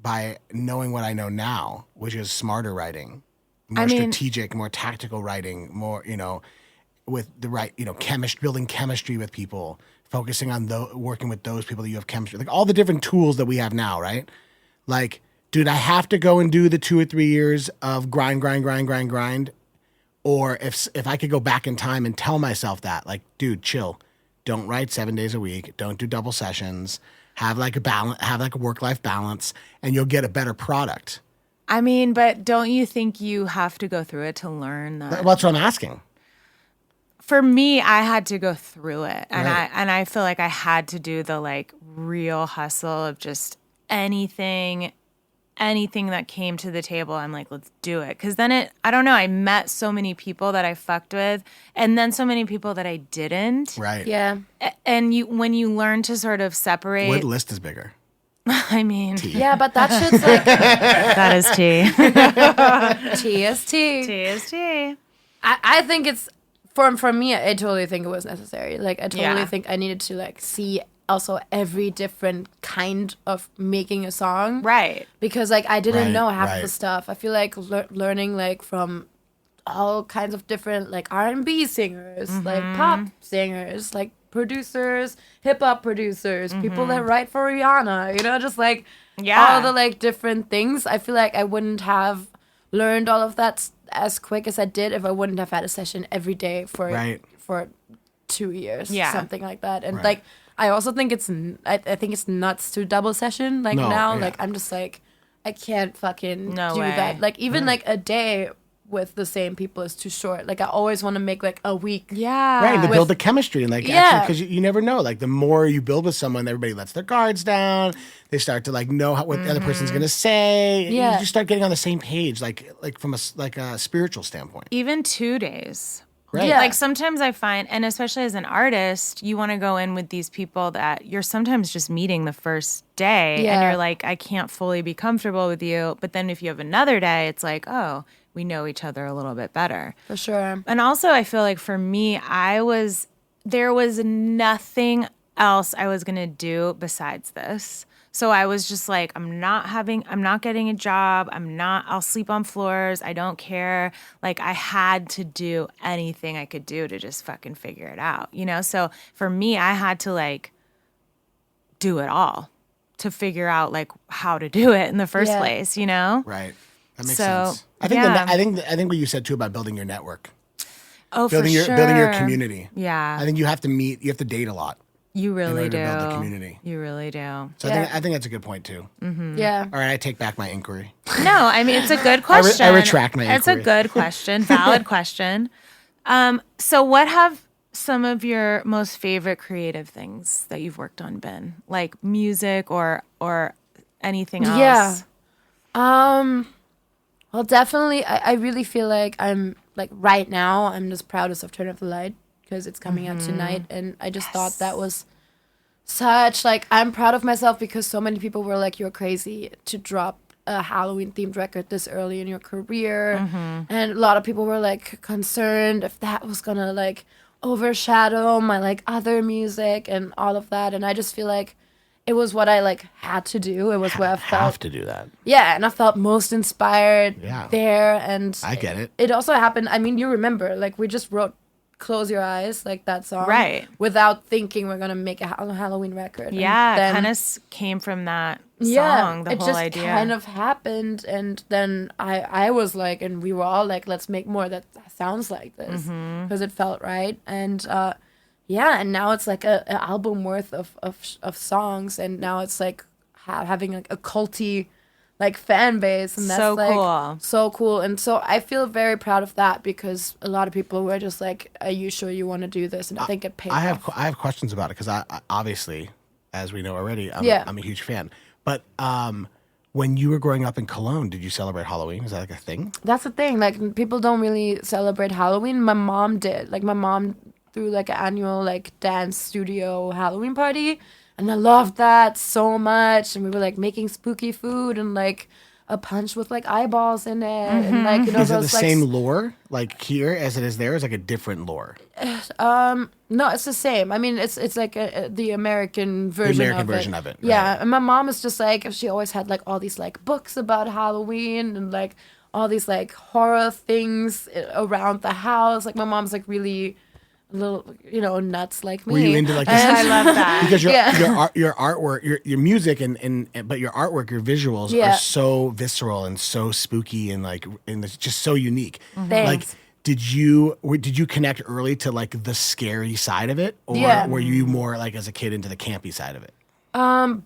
by knowing what I know now, which is smarter writing, more strategic, more tactical writing, more, you know, with the right, you know, building chemistry with people, focusing on working with those people that you have chemistry, like all the different tools that we have now, right? Like, dude, I have to go and do the 2 or 3 years of grind? Or if I could go back in time and tell myself that, like, dude, chill. Don't write 7 days a week. Don't do double sessions. Have like a work-life balance, and you'll get a better product. I mean, but don't you think you have to go through it to learn that? Well, that's what I'm asking. For me, I had to go through it, and Right. I feel like I had to do the like real hustle of just anything that came to the table. I'm like, let's do it, because then I don't know. I met so many people that I fucked with, and then so many people that I didn't. Right. Yeah. And when you learn to sort of separate, What list is bigger? I mean, Yeah, but that shit's like that is tea. TST. Tea is tea. I think it's for me. I totally think it was necessary. Like I totally Yeah. think I needed to like see also every different kind of making a song, Right. because like I didn't Right, know half of right. the stuff. I feel like learning like from all kinds of different like R&B singers, like pop singers, like producers, hip hop producers, people that write for Rihanna, you know, just like all the like different things. I feel like I wouldn't have learned all of that as quick as I did if I wouldn't have had a session every day for 2 years, Yeah. something like that. And Right. like I also think I think it's nuts to double session like No, now. yeah. Like I'm just like I can't fucking No do way. that. Like even like a day with the same people is too short. Like I always want to make like a week. Yeah. Right, and to build the chemistry and like Yeah. because you never know. Like the more you build with someone, everybody lets their guards down. They start to like know what the other person's gonna say. Yeah. You just start getting on the same page, like from a spiritual standpoint. Even 2 days. Right. Yeah. Like sometimes I find, and especially as an artist, you want to go in with these people that you're sometimes just meeting the first day, and Yeah. you're like, I can't fully be comfortable with you. But then if you have another day, it's like, oh, we know each other a little bit better. For sure. And also, I feel like for me, there was nothing else I was gonna do besides this. So I was just like, I'm not getting a job. I'll sleep on floors. I don't care. Like I had to do anything I could do to just fucking figure it out, you know? So for me, I had to like do it all to figure out like how to do it in the first Yeah. place, you know? Right. That makes So, sense. I think yeah. I think what you said too about building your network, Oh, building for sure. building your community. Yeah. I think you have to date a lot. You really order do. to build the community. You really do. So Yeah. I think that's a good point too. Yeah. All right, I take back my inquiry. No, I mean it's a good question. I retract my It's a inquiry. good question, valid question. So what have some of your most favorite creative things that you've worked on been? Like music or anything else? Yeah. Well, definitely, I really feel like I'm, like, right now, I'm just proudest of Turn Off the Light because it's coming out tonight. And I just thought that was such, like, I'm proud of myself because so many people were like, you're crazy to drop a Halloween-themed record this early in your career. And a lot of people were, like, concerned if that was gonna, like, overshadow my, like, other music and all of that. And I just feel like it was what I, like, had to do. It was where I felt... Have to do that. Yeah, and I felt most inspired Yeah. there. And I get it. It also happened, I mean, you remember, like, we just wrote Close Your Eyes, like that song. Right. Without thinking we're going to make a Halloween record. And Yeah, then- kind of came from that yeah, song, the it whole just idea. kind of happened. And then I was like, and we were all like, let's make more that sounds like this. Because it felt right. And yeah, and now it's like an album worth of songs. And now it's like having like a culty like fan base, and that's So like cool. so cool. And so I feel very proud of that because a lot of people were just like, "Are you sure you want to do this?" And I think it paid I off. have questions about it because I obviously, as we know already, Yeah. I'm a huge fan. But when you were growing up in Cologne, did you celebrate Halloween? Is that like a thing? That's the thing. Like people don't really celebrate Halloween. My mom did. Like my mom threw like an annual like dance studio Halloween party. And I loved that so much. And we were like making spooky food and like a punch with like eyeballs in it. And like, you know, Is it the those like same lore like here as it is there? Is like a different lore? no, it's the same. I mean, it's like the American version American of it. version of it, Yeah. right. And my mom is just like, she always had like all these like books about Halloween and like all these like horror things around the house. Like my mom's like really a little, you know, nuts like me. Were you into like this? I love that. Because Yeah. your artwork, your music but your artwork, your visuals Yeah. are so visceral and so spooky and like and it's just so unique. Thanks. Like did you connect early to like the scary side of it, or Yeah. were you more like as a kid into the campy side of it?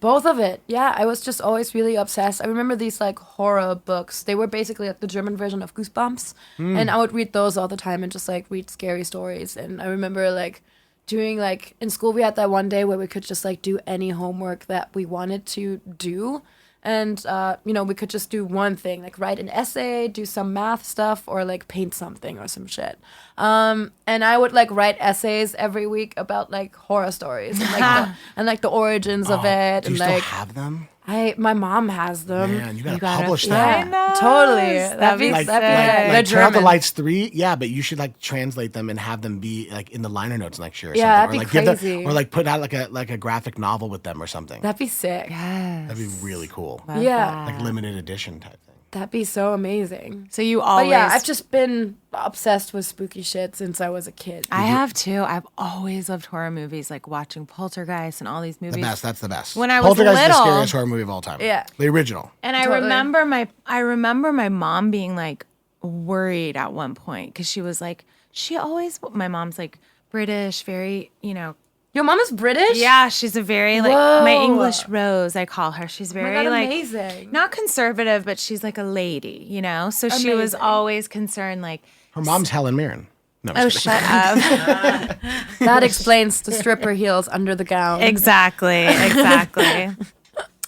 Both of it. Yeah, I was just always really obsessed. I remember these like horror books. They were basically like the German version of Goosebumps. And I would read those all the time and just like read scary stories. And I remember like doing like in school we had that one day where we could just like do any homework that we wanted to do. And, you know, we could just do one thing, like write an essay, do some math stuff, or like paint something or some shit. And I would like write essays every week about like horror stories and like the origins of it. Do you And still like have them? my mom has them. Man, you gotta gotta publish find them. them. Totally. That'd be Like, sick. They're Turn Out the German. Lights 3, yeah, but you should like translate them and have them be like in the liner notes next year or Yeah, something. that'd Or be like crazy. or like put out like a graphic novel with them or something. That'd be sick. That'd be really cool. Yeah, Like limited edition type thing. that'd be so amazing. So you But always yeah, I've just been obsessed with spooky shit since I was a kid. I have too. I've always loved horror movies, like watching Poltergeist and all these The movies. best. That's the best. When I was Poltergeist is the little- scariest horror movie of all time. Yeah. The original. And I Totally. remember my mom being like worried at one point because she was like, my mom's like British, very, you know. Your mom is British? Yeah, she's a very like Whoa. my English Rose, I call her. She's Oh my very God, like amazing. not conservative, but she's like a lady, you know. So she was Amazing. always concerned, like, Her mom's Helen Mirren. No, I'm oh, just kidding. shut up. That explains the stripper heels under the gown. Exactly.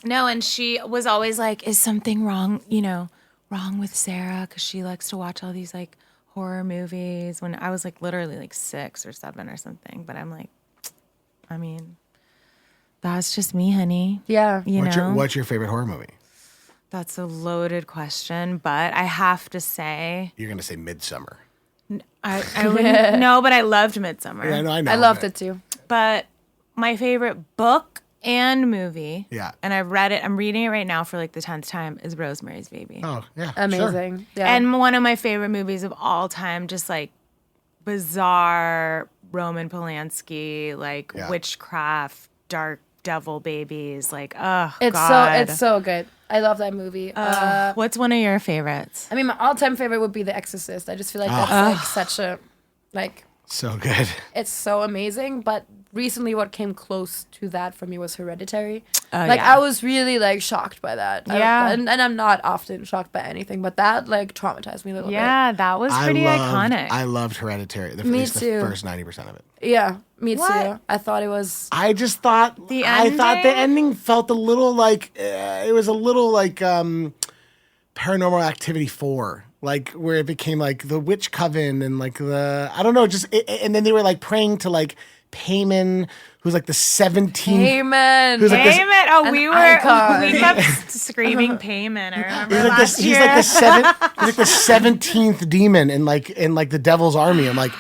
No, and she was always like, is something wrong, you know, wrong with Sarah? Because she likes to watch all these like horror movies when I was like literally like 6 or 7 or something. But I'm like, I mean, that's just me, honey. Yeah. You know, What's your favorite horror movie? that's a loaded question, but I have to say, You're gonna say Midsummer. I wouldn't, no, but I loved Midsummer. Yeah, I know. I loved it too. But my favorite book and movie, Yeah. and I've read it, I'm reading it right now for like the 10th time, is Rosemary's Baby. Oh, yeah. Amazing. Sure. Yeah. And one of my favorite movies of all time, just like bizarre Roman Polanski, like Yeah. witchcraft, dark devil babies. Like, oh, It's God. so good. I love that movie. What's one of your favorites? I mean, my all-time favorite would be The Exorcist. I just feel like that's like such a So good. it's so amazing. But recently, what came close to that for me was Hereditary. Yeah. I was really like shocked by that. Yeah. And I'm not often shocked by anything, but that like traumatized me a little bit. Yeah, that was pretty iconic. I loved Hereditary. At Me least the too. first 90% of it. Yeah, me What? too. I thought it was. I just thought The I thought the ending? ending felt a little like it was a little like Paranormal Activity 4, like where it became like the witch coven and like the I don't know, just and then they were like praying to like Payman, who's like the 17th. Amen. Who's like this- Payment. Oh, An we icon. kept screaming payment. I remember He's like last he's year. like the 17th demon in like the devil's army. I'm like,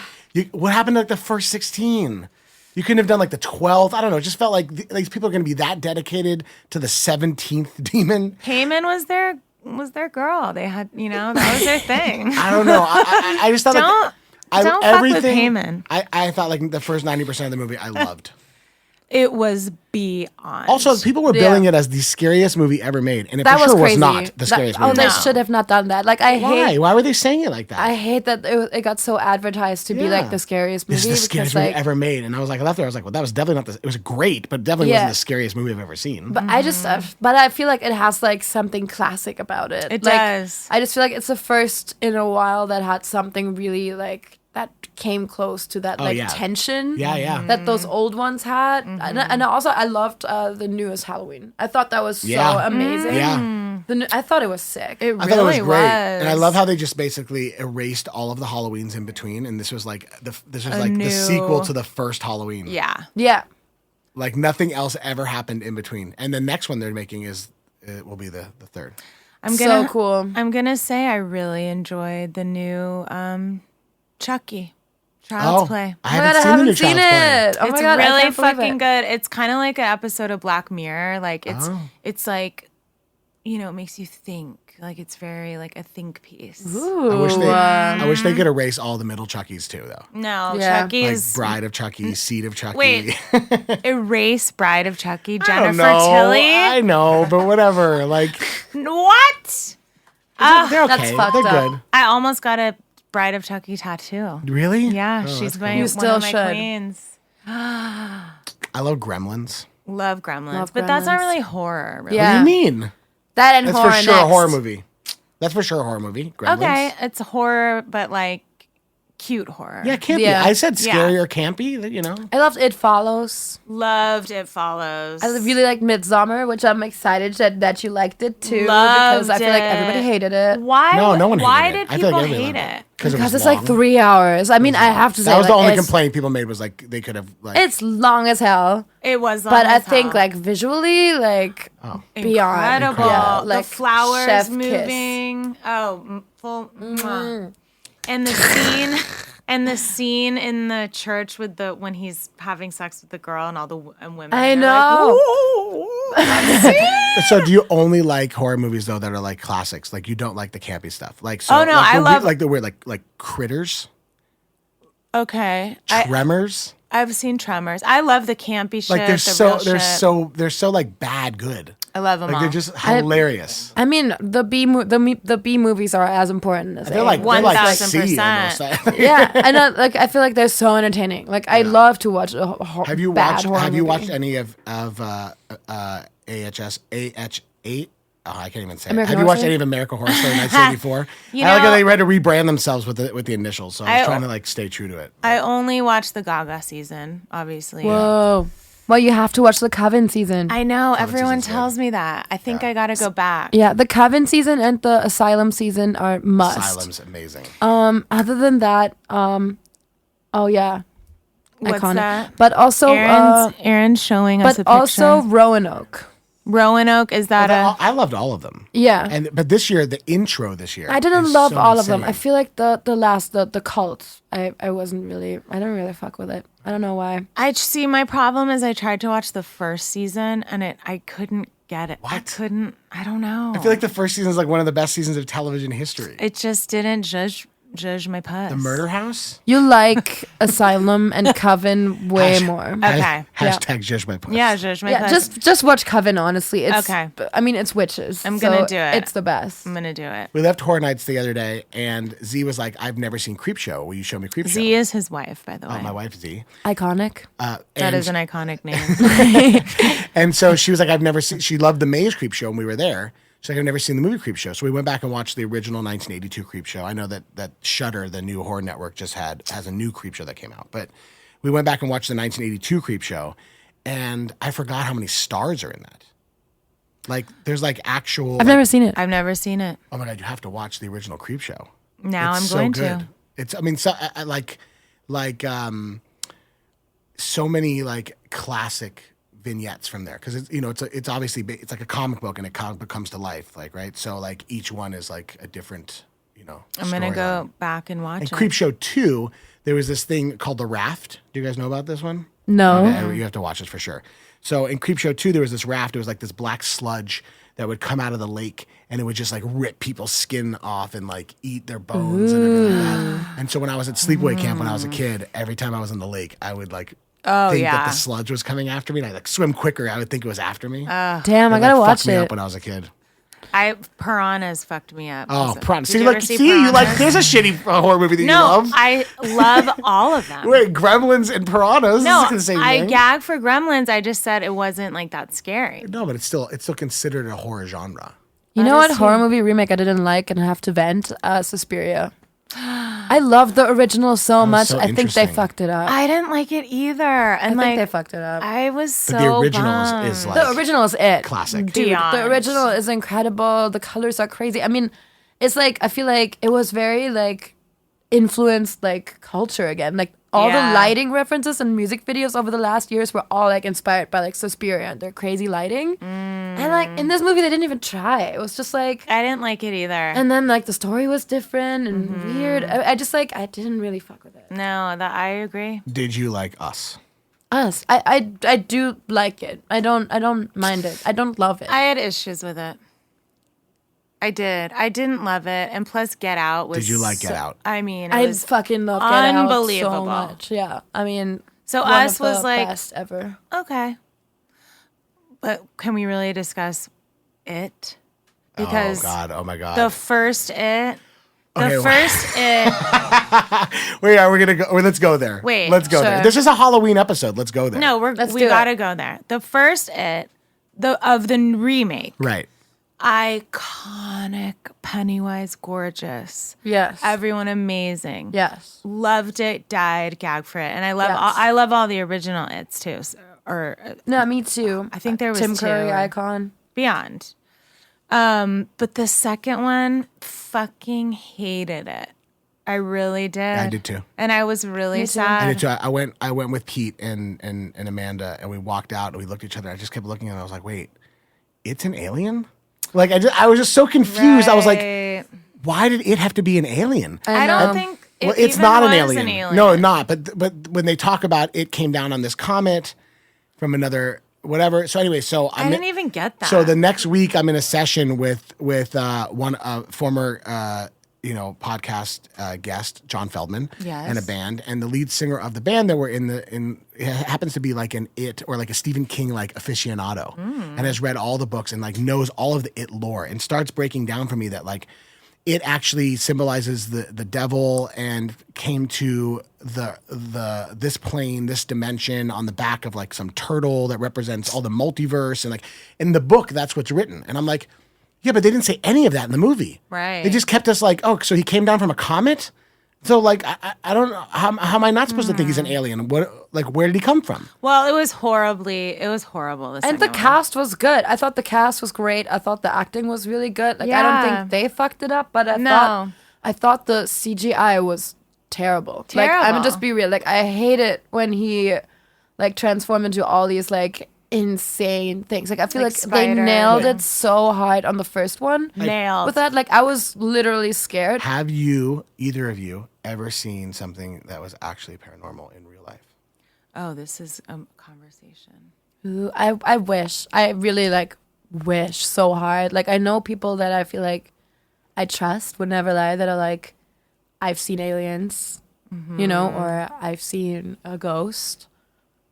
what happened to like the first 16? You couldn't have done like the 12th. I don't know. It just felt like these people are going to be that dedicated to the 17th demon. Payment was their girl. They had, that was their thing. I don't know. I just thought Don't fuck with Payman. I thought like the first 90% of the movie I loved. It was beyond. Also, people were billing it as the scariest movie ever made, and it that for was sure crazy. was not the scariest Oh, movie. they No. should have not done that. Like I Why? hate. Why were they saying it like that? I hate that it got so advertised to be like the scariest movie. This is the because, scariest like, movie ever made, and I was like, I left there. I was like, well, that was definitely not the. It was great, but definitely Yeah. wasn't the scariest movie I've ever seen. But I just, but I feel like it has like something classic about it. It like, does. I just feel like it's the first in a while that had something really like that came close to that like yeah. tension. Yeah. That those old ones had, and also I loved the newest Halloween. I thought that was so Yeah. amazing. Yeah. I thought it was sick. It I really thought it was great, was. and I love how they just basically erased all of the Halloweens in between, and this was like the new- sequel to the first Halloween. Yeah. Yeah. Like nothing else ever happened in between, and the next one they're making will be the third. So cool. I'm gonna say I really enjoyed the new Chucky Child's Play. I Oh my God, haven't I seen the new haven't seen Child's Play. it. Oh It's my God, I really can't believe fucking it. good. It's kind of like an episode of Black Mirror. Like it's like, it makes you think. Like it's very like a think piece. Ooh. I wish they could erase all the middle Chuckies too, though. No, Yeah. Like Chucky's Bride of Chucky, Seed of Chucky. Wait. Erase Bride of Chucky, I Jennifer don't know. Tilly. I know, but whatever. Like What? they're okay. that's fucked They're up. good. I almost got a Bride of Chucky tattoo. Really? Yeah, Oh, she's that's my cool. You one still of my should. queens. I love Gremlins. Love Gremlins, Love but that's not Gremlins. really horror. Really. Yeah. What do you mean? That and That's horror for sure next. a horror movie. That's for sure a horror movie. Gremlins. Okay, it's horror, but like cute horror. Yeah, campy. Yeah. I said scary Yeah. or campy. I loved It Follows. Loved It Follows. I really like Midsommar, which I'm excited that you liked it too. Loved because I feel like it. everybody hated it. Why? No one hated Why it. did I feel people like everybody hate loved it? Because Because it's like 3 hours. I mean, I have to say That was the like, only it's- complaint people made was like they could have like. It's long as hell, It was, long but I as think hell. like visually, like beyond incredible. Yeah, The like flowers chef kiss. moving. Oh, full. Mwah. And the scene in the church with when he's having sex with the girl and all the women. I are know. Like, So do you only like horror movies though that are like classics? Like you don't like the campy stuff? Like so? Oh, no, like I the love- like the weird like Critters, okay, Tremors. I've seen Tremors. I love the campy shit. Like they're the real shit. so like bad good. I love them Like all. they're just hilarious. I mean, the B movies are as important as They're A. like they're like 1000%. C almost. Yeah, and I feel like they're so entertaining. Like I love to watch a Have you bad watched horror Have you movie. watched any of AH8? Oh, I can't even say. American Have you Horror watched Story? any of American Horror Story 1984? I like know- how they had to rebrand themselves with the initials. So I was I- trying to like stay true to it. I only watched the Gaga season, obviously. Whoa. Well, you have to watch the Coven season. I know everyone season's good. tells me that. I think I gotta go back. Yeah, the Coven season and the Asylum season are must. Asylum's amazing. Other than that, oh yeah, What's iconic. that? But also, Aaron's showing us a but picture. also Roanoke. Roanoke, is that I loved all of them. Yeah, But this year, the intro this year, I didn't is love so all of them. insane. I feel like the cult. I didn't really fuck with it. I don't know why. I see. My problem is I tried to watch the first season and I couldn't get it. I What? couldn't. I don't know. I feel like the first season is like one of the best seasons of television history. it just didn't judge Judge my puss. The Murder House? You like Asylum and Coven way more. Okay. Hashtag Judge My Puss. Yeah, Judge my Yeah, puss. just watch Coven. Honestly, it's Okay. I mean, it's witches. I'm gonna do it. It's the best. I'm gonna do it. We left Horror Nights the other day, and Z was like, I've never seen Creepshow. Will you show me Creepshow? Z is his wife, by the way. My wife, Z. Iconic. That is an iconic name. And so she was like, I've never seen, she loved the Maze Creepshow, and we were there. She's like, I've never seen the movie Creepshow. So we went back and watched the original 1982 Creepshow. I know that Shudder, the new horror network, has a new Creepshow that came out. But we went back and watched the 1982 Creepshow, and I forgot how many stars are in that. Like, there's like actual. I've never seen it. I've never seen it. Oh my God, you have to watch the original Creepshow. Now It's I'm going so good. to. It's, I mean, so I so many like classic vignettes from there, because it's obviously it's like a comic book, and a comic book comes to life, like, right? So like each one is like a different, I'm gonna storyline. go back and watch And it. Creepshow 2, there was this thing called The Raft. Do you guys know about this one? No. Okay, you have to watch this for sure. So in Creepshow 2, there was this raft. It was like this black sludge that would come out of the lake, and it would just like rip people's skin off and like eat their bones and everything like that. And so when I was at sleepaway camp when I was a kid, every time I was in the lake, I would like think that the sludge was coming after me, and I'd like swim quicker. I would think it was after me. Damn, I It, gotta like, watch fucked me up it. when I was a kid. Piranhas fucked me up. Oh, piranhas. Did See, you like, ever see you like, Piranhas? there's a shitty horror movie that you No, love. I love all of them. Wait, Gremlins and Piranhas? No, This is the same I thing. gag for Gremlins. I just said it wasn't like that scary. No, but it's still considered a horror genre. You know That what is horror too. movie remake I didn't like and have to vent? Suspiria. I love the original so much. so I think they interesting. fucked it up. I didn't like it either, and I think like they fucked it up. I was so But the original bummed. is like The original is it. classic. Dude, Beyond. the original is incredible. The colors are crazy. I mean, it's like, I feel like it was very like influenced like culture again. Like all Yeah. the lighting references and music videos over the last years were all like inspired by like Suspiria and their crazy lighting. And like in this movie, they didn't even try. It was just like, I didn't like it either. and then like the story was different and weird. I just like, I didn't really fuck with it. No, that I agree. Did you like Us? Us, I do like it. I don't mind it. I don't love it. I had issues with it. I did. I didn't love it, and plus, Get Out was. Did you like Get Out? I mean, it I was fucking love Get Out so unbelievable. much. Yeah, I mean, So one Us of was the like- best ever. okay. But can we really discuss it? Because Oh my God. the first it. The Okay, first it. Wait, we're gonna go. Wait, let's go there. Wait, let's go there. sure. This is a Halloween episode. Let's go there. No, Let's we do it. gotta go there. The first it, of the remake, Right. iconic, Pennywise, gorgeous. Yes. Everyone amazing. Yes. Loved it, died, gagged for it, and I love Yes. I love all the original its too. No, me too. I think there was Tim two. Curry icon. Beyond. But the second one, fucking hated it. I really did. I did too. And I was really too. sad. I did too. I went with Pete and Amanda, and we walked out and we looked at each other. I just kept looking, and I was like, "Wait, it's an alien?" Like I was just so confused. I was like, Right. "Why did it have to be an alien?" I know. don't think it Well, it's even not was an alien. an alien. No, not. But when they talk about it, came down on this comet from another whatever. So anyway, I didn't even get that. So the next week, I'm in a session with one former podcast guest, John Feldman, Yes. and a band, and the lead singer of the band that we're in it happens to be like an It or like a Stephen King like aficionado, and has read all the books and like knows all of the It lore, and starts breaking down for me that like it actually symbolizes the devil and came to this plane, this dimension on the back of like some turtle that represents all the multiverse, and like in the book that's what's written. And I'm like, yeah, but they didn't say any of that in the movie. Right. They just kept us like, oh, so he came down from a comet? So like I don't know how am I not supposed to think he's an alien? What, like, where did he come from? Well, it was horrible. The And the second one. cast was good. I thought the cast was great. I thought the acting was really good. Like I Yeah. don't think they fucked it up, but No. I thought the CGI was terrible. Like I'm Terrible. gonna just be real. Like I hate it when he like transformed into all these like insane things. Like I feel Like like, they spider. nailed Yeah. it so hard on the first one. Nailed. With that, like I was literally scared. Have you, either of you, ever seen something that was actually paranormal in real life? Oh, this is a conversation. Ooh, I wish. I really like wish so hard. Like I know people that I feel like I trust would never lie that are like, I've seen aliens, or I've seen a ghost,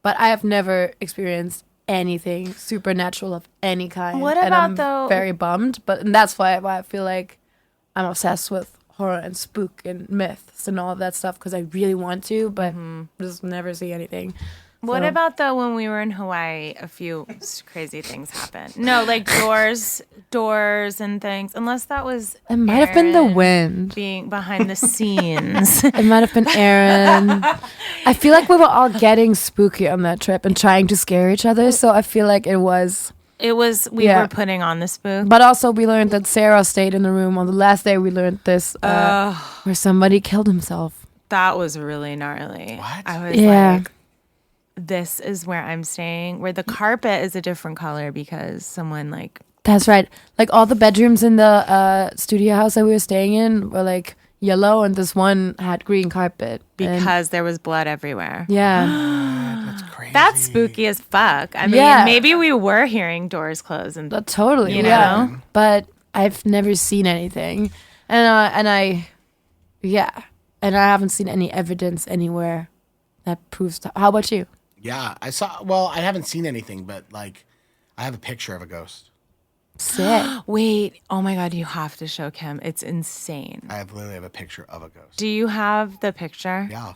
but I have never experienced anything supernatural of any kind. What and about, I'm though- very bummed, and that's why I feel like I'm obsessed with horror and spook and myths and all of that stuff, because I really want to, but just never see anything. What So- about though when we were in Hawaii, a few crazy things happened? No, like doors and things. Unless that was It might have been the Aaron wind. being behind the scenes. It might have been Aaron. I feel like we were all getting spooky on that trip and trying to scare each other. So I feel like it was. We were putting on the spook. But also we learned that Sarah stayed in the room on the last day. We learned this where somebody killed himself. That was really gnarly. What? I was Yeah. like, this is where I'm staying, where the carpet is a different color because someone like That's right. Like all the bedrooms in the studio house that we were staying in were like yellow, and this one had green carpet. And- because there was blood everywhere. yeah. That's crazy. That's spooky as fuck. I mean, Yeah. maybe we were hearing doors close and Totally. You Yeah. know? But I've never seen anything. And I haven't seen any evidence anywhere that proves that. How about you? Yeah, I saw. Well, I haven't seen anything, but like, I have a picture of a ghost. Sick. wait. Oh my god, you have to show Kim. It's insane. Literally have a picture of a ghost. Do you have the picture? Yeah,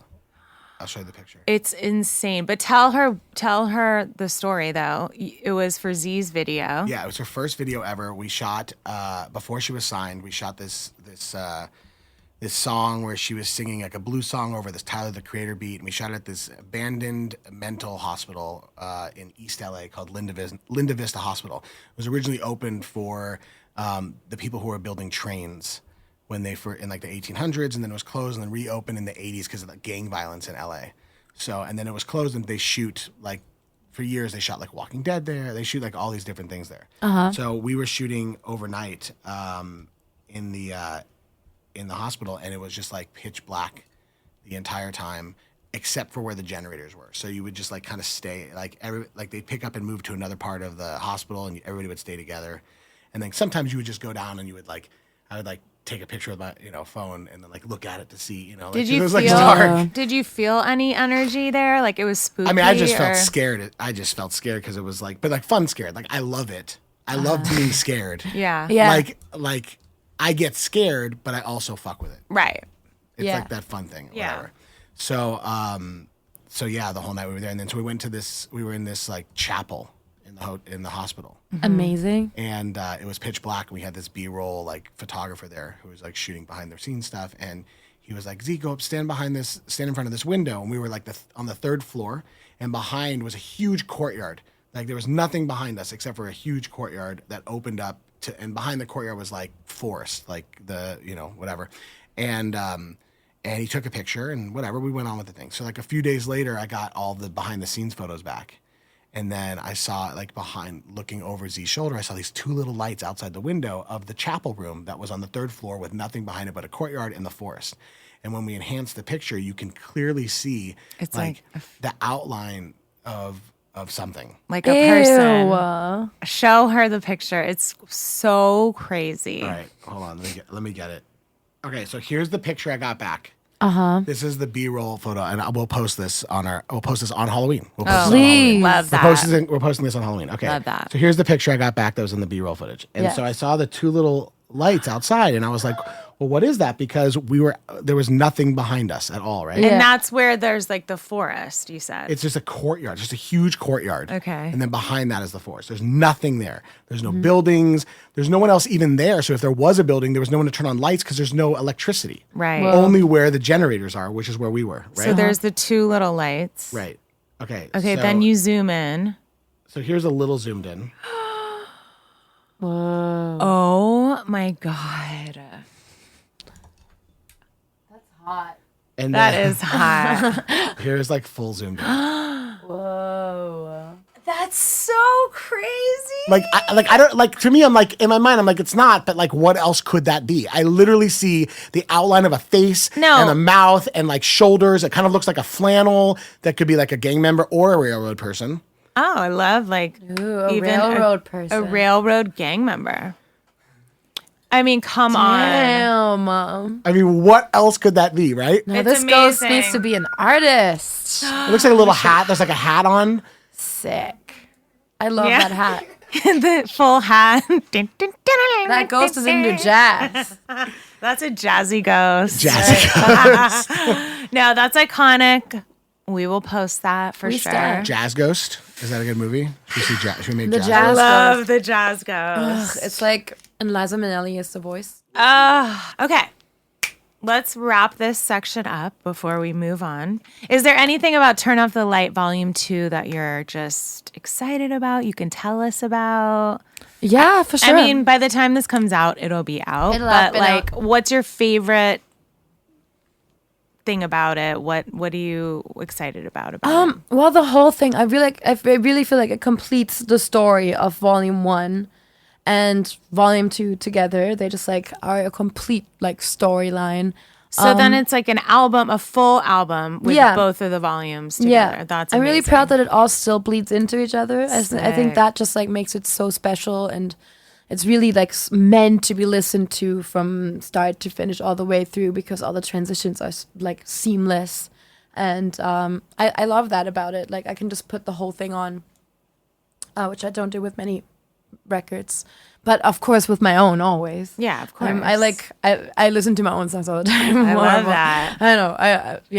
I'll show you the picture. It's insane. But tell her the story though. It was for Z's video. Yeah, it was her first video ever. We shot before she was signed. We shot this song where she was singing like a blues song over this Tyler the Creator beat, and we shot it at this abandoned mental hospital in East LA called Linda Vista Hospital. It was originally opened for the people who were building trains when they were in like the 1800s, and then it was closed and then reopened in the 80s because of the gang violence in LA. So, and then it was closed, and they shoot like for years. They shot like Walking Dead there. They shoot like all these different things there. So we were shooting overnight in the hospital, and it was just like pitch black the entire time, except for where the generators were. So you would just like kind of stay like they'd pick up and move to another part of the hospital, and everybody would stay together. And then sometimes you would just go down, and I would like take a picture with my phone and then like look at it to see like, Did it you was feel? like dark. Did you feel any energy there? Like it was spooky. I mean, I just or- felt scared. I just felt scared because it was like, but like fun scared. Like I love it. I love being scared. Yeah. Yeah. Like I get scared, but I also fuck with it. Right. It's Yeah. like that fun thing. Yeah. Whatever. So yeah, the whole night we were there, and then so we were in this like chapel in the hospital, Amazing. and it was pitch black, and we had this B-roll like photographer there who was like shooting behind the scenes stuff, and he was like, "Z, go up, stand in front of this window," and we were like on the third floor, and behind was a huge courtyard. Like there was nothing behind us except for a huge courtyard that opened up to, and behind the courtyard was like forest, like the whatever, and he took a picture and whatever. We went on with the thing. So like a few days later, I got all the behind the scenes photos back. And then I saw like behind, looking over Z's shoulder, I saw these two little lights outside the window of the chapel room that was on the third floor with nothing behind it but a courtyard in the forest. And when we enhanced the picture, you can clearly see It's like like the outline of something. Like a person. Ew. Show her the picture. It's so crazy. All right, hold on, let me get it. Okay, so here's the picture I got back. This is the B-roll photo, and we'll post this on Halloween. We'll post this on Please. Halloween. Love that. We're posting this on Halloween. Okay. Love that. So here's the picture I got back that was in the B-roll footage. And Yeah. so I saw the two little lights outside, and I was like, well, what is that? Because there was nothing behind us at all, right? Yeah. And that's where there's like the forest, you said. It's just a courtyard, just a huge courtyard. Okay. And then behind that is the forest. There's nothing there. There's no buildings. There's no one else even there. So if there was a building, there was no one to turn on lights because there's no electricity. Right. Only where the generators are, which is where we were, right? So there's the two little lights. Right. Okay. Okay, so- then you zoom in. So here's a little zoomed in. Whoa. Oh my God. And That then is hot. here's like full zoomed in. Whoa. That's so crazy. I don't like, to me, I'm like, in my mind, I'm like, it's not, but like, what else could that be? I literally see the outline of a face No. and a mouth and like shoulders. It kind of looks like a flannel that could be like a gang member or a railroad person. Oh, I love like Ooh, a even railroad person. A railroad gang member. I mean, come on. Damn. I mean, what else could that be, right? No, It's this ghost amazing. needs to be an artist. It looks like a little hat. There's like a hat on. Sick. I love Yeah. that hat. The full hat. That ghost is into jazz. That's a jazzy ghost. Jazz, No, that's iconic. We will post that for We sure. stand. Jazz Ghost. Is that a good movie? Should we make The Jazz? jazz Love the jazz ghost. Ugh, it's like, and Liza Minnelli is the voice. Okay. Let's wrap this section up before we move on. Is there anything about Turn Off the Light Volume 2 that you're just excited about? You can tell us about? Yeah, for sure. I mean, by the time this comes out, it'll be out. It'll have but been like, out. what's your favorite thing about it? What are you excited about it? well, the whole thing, I really feel like it completes the story of Volume 1 and Volume 2 together. They just like are a complete like storyline. So then it's like an album, a full album with Yeah. both of the volumes together. Yeah, That's I'm really amazing. proud that it all still bleeds into each other. I Sick. think that just like makes it so special, and it's really like meant to be listened to from start to finish all the way through, because all the transitions are like seamless, and I love that about it. Like I can just put the whole thing on, which I don't do with many records, but of course with my own always. Yeah, of course. I listen to my own songs all the time. I More love and more. that. I know.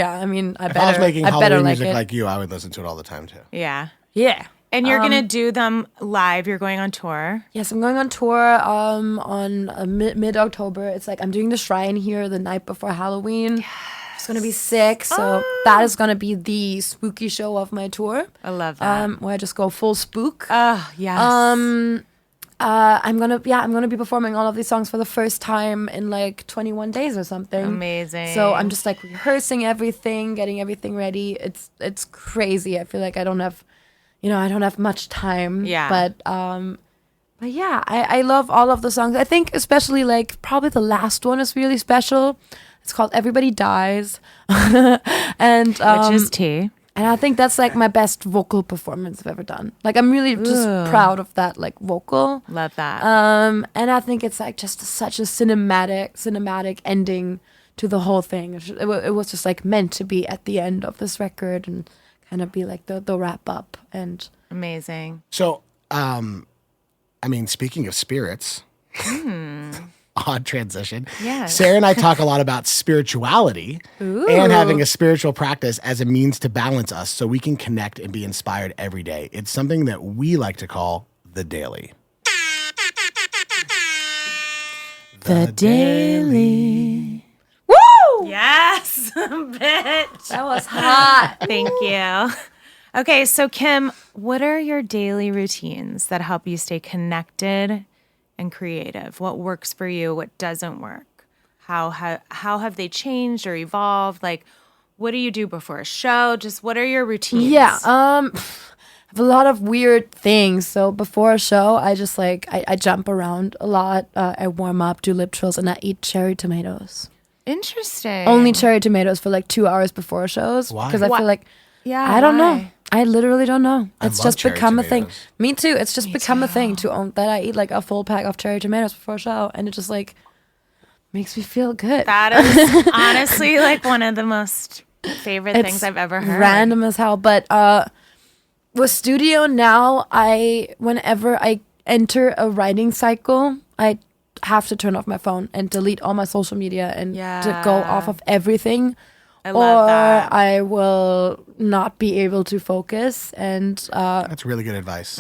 I mean, I If I was better. making I better Halloween like music it. like you, I would listen to it all the time too. Yeah. Yeah. And you're going to do them live. You're going on tour. Yes, I'm going on tour on mid-October. It's like I'm doing the Shrine here the night before Halloween. It's going to be sick. So that is going to be the spooky show of my tour. I love that. Where I just go full spook. Oh, yes. I'm gonna be performing all of these songs for the first time in like 21 days or something. Amazing. So I'm just like rehearsing everything, getting everything ready. It's crazy. I feel like I don't have much time. Yeah. But yeah, I love all of the songs. I think especially like probably the last one is really special. It's called Everybody Dies. And Which is T. and I think that's like my best vocal performance I've ever done. Like I'm really just proud of that like vocal. Love that. And I think it's like just such a cinematic ending to the whole thing. It was just like meant to be at the end of this record and kind of be like the wrap up. And Amazing. So, I mean, speaking of spirits, odd transition. Yes. Sarah and I talk a lot about spirituality and having a spiritual practice as a means to balance us so we can connect and be inspired every day. It's something that we like to call the daily. The Daily. woo! Yes, bitch. That was hot. Thank you. Okay, so Kim, what are your daily routines that help you stay connected and creative? What works for you? What doesn't work? How have they changed or evolved? Like, what do you do before a show? Just what are your routines? Yeah, I have a lot of weird things. So before a show, I just like I jump around a lot. I warm up, do lip trills, and I eat cherry tomatoes. Interesting. Only cherry tomatoes for like 2 hours before shows. Why? Because I feel like Yeah, I don't know. why? I literally don't know. It's love just cherry become a thing. tomatoes. Me too. It's just become a thing to own that I eat like a full pack of cherry tomatoes before a show, and it just like makes me feel good. That is honestly like one of the most favorite It's things I've ever heard. Random as hell, but with studio now, whenever I enter a writing cycle, I have to turn off my phone and delete all my social media and to go off of everything. I love or that. I will not be able to focus. And That's really good advice.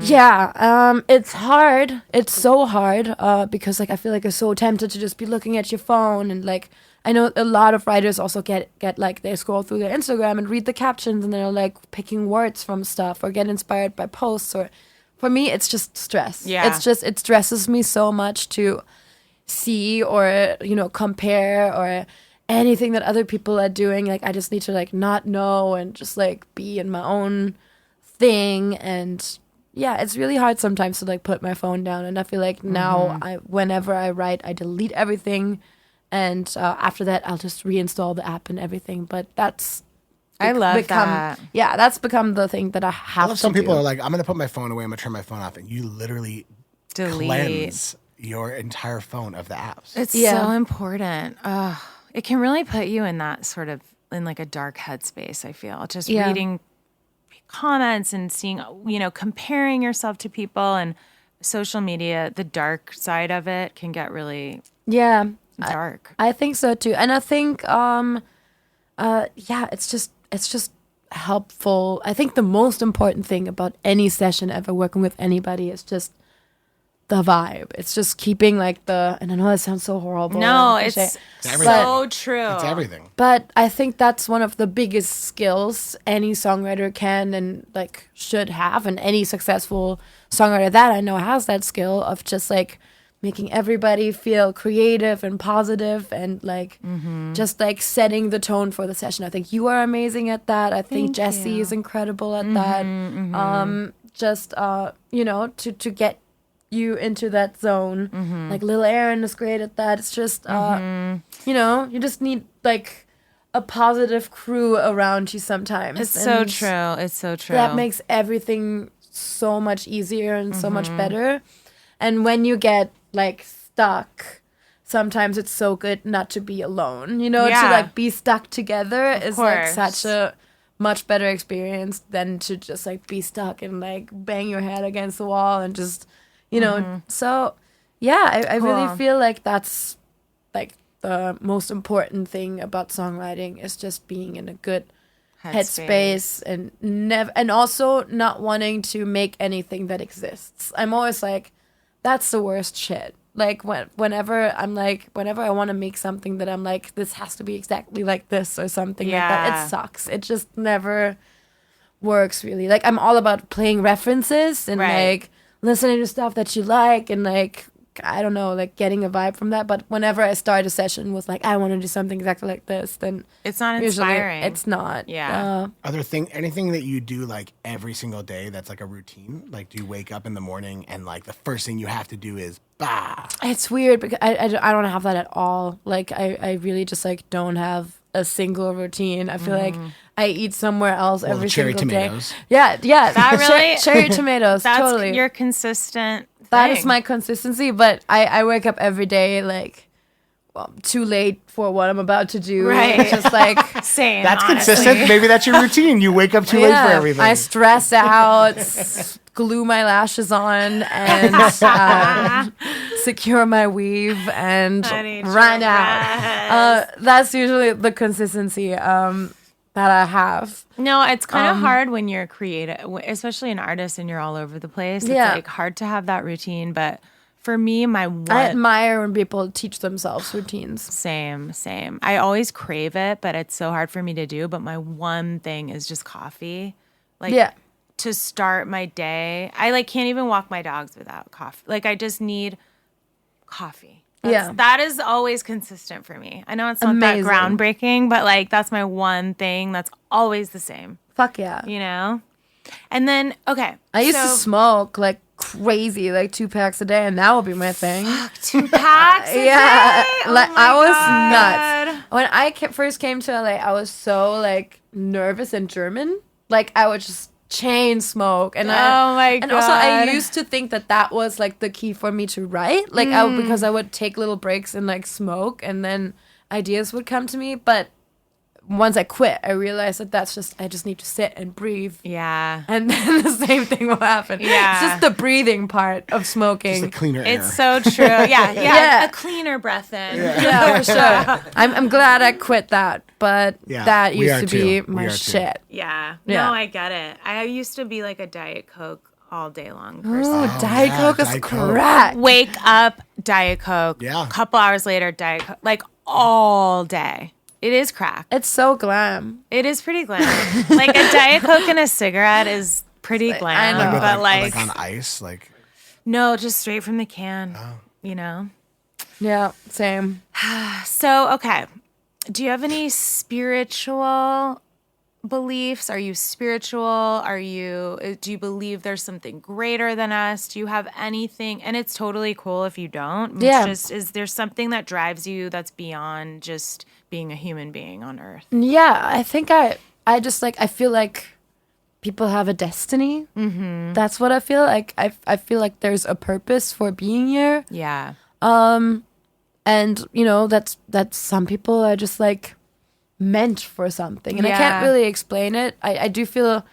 yeah, it's hard. It's so hard because like I feel like you're so tempted to just be looking at your phone, and like I know a lot of writers also get like they scroll through their Instagram and read the captions and they're like picking words from stuff or get inspired by posts. Or for me, it's just stress. Yeah. It stresses me so much to see or compare or anything that other people are doing. Like I just need to like not know and just like be in my own thing. And yeah, it's really hard sometimes to like put my phone down. And I feel like now whenever I write, I delete everything, and after that I'll just reinstall the app and everything. But that's I love become that. yeah, that's become the thing that I have I love to some people do. are like, I'm going to put my phone away. I'm going to turn my phone off. And you literally Delete. cleanse your entire phone of the apps. It's so important. It can really put you in that sort of in like a dark headspace, I feel. Just reading comments and seeing, comparing yourself to people and social media, the dark side of it can get really dark. I think so too. And I think it's just helpful. I think the most important thing about any session ever working with anybody is just the vibe. It's just keeping like and I know that sounds so horrible. No, it's so true. It's everything. But I think that's one of the biggest skills any songwriter can and like should have, and any successful songwriter that I know has that skill of just like making everybody feel creative and positive and like just like setting the tone for the session. I think you are amazing at that. I think Jessie is incredible at that. To get you into that zone. Like Lil Aaron is great at that. It's just you just need like a positive crew around you sometimes. It's so true. It's so true. That makes everything so much easier and so much better. And when you get like stuck, sometimes it's so good not to be alone. To like be stuck together is like such a much better experience than to just like be stuck and like bang your head against the wall and just so I really feel like that's like the most important thing about songwriting is just being in a good headspace and also not wanting to make anything that exists. I'm always like, that's the worst shit. Like whenever I want to make something that I'm like, this has to be exactly like this or something like that, it sucks. It just never works really. Like I'm all about playing references and like listening to stuff that you like and like, I don't know, like getting a vibe from that. But whenever I start a session with like, I want to do something exactly like this, then it's not inspiring. It's not. Yeah. Are there anything that you do like every single day that's like a routine? Like, do you wake up in the morning and like the first thing you have to do is bah? It's weird because I don't have that at all. Like I really just like don't have a single routine. I feel like I eat somewhere else every cherry single tomatoes. day. Yeah. That really cherry tomatoes. That's totally. your consistent That thing. is my consistency, but I wake up every day like too late for what I'm about to do. Right. Just like same. That's honestly. consistent. Maybe that's your routine. You wake up too late for everything. I stress out, glue my lashes on, and secure my weave and run out. That's usually the consistency that I have. No, it's kind of hard when you're creative, especially an artist and you're all over the place. It's like hard to have that routine. But for me, I admire when people teach themselves routines. Same. I always crave it, but it's so hard for me to do. But my one thing is just coffee. Like to start my day. I like can't even walk my dogs without coffee. Like I just need coffee. That is always consistent for me. I know it's not that groundbreaking, but like that's my one thing that's always the same. Fuck yeah. And then, okay. I used to smoke like crazy, like 2 packs a day, and that would be my thing. 2 packs a day? Like I was nuts. When I first came to LA, I was so like nervous and German. Like I would just chain smoke and and also I used to think that was like the key for me to write like because I would take little breaks and like smoke and then ideas would come to me, but once I quit I realized that I just need to sit and breathe and then the same thing will happen. It's just the breathing part of smoking. Just a cleaner air. It's so true. A cleaner breath in. For sure. I'm glad I quit that, but that used to be my shit. No, I get it. I used to be like a Diet Coke all day long person. Ooh, Diet Coke is crack. Wake up, Diet Coke. Yeah. A couple hours later, Diet Coke. Like all day. It is crack. It's so glam. It is pretty glam. Like a Diet Coke and a cigarette is pretty glam. I know. But like on ice, like no, just straight from the can. Yeah, same. So, okay. Do you have any spiritual beliefs? Are you spiritual? Do you believe there's something greater than us? Do you have anything? And it's totally cool if you don't. Is there something that drives you that's beyond just being a human being on Earth? Yeah, I think I just like, I feel like people have a destiny. Mm-hmm. That's what I feel like. I feel like there's a purpose for being here. Yeah. And you know, that's some people are just like meant for something, and I can't really explain it. I do feel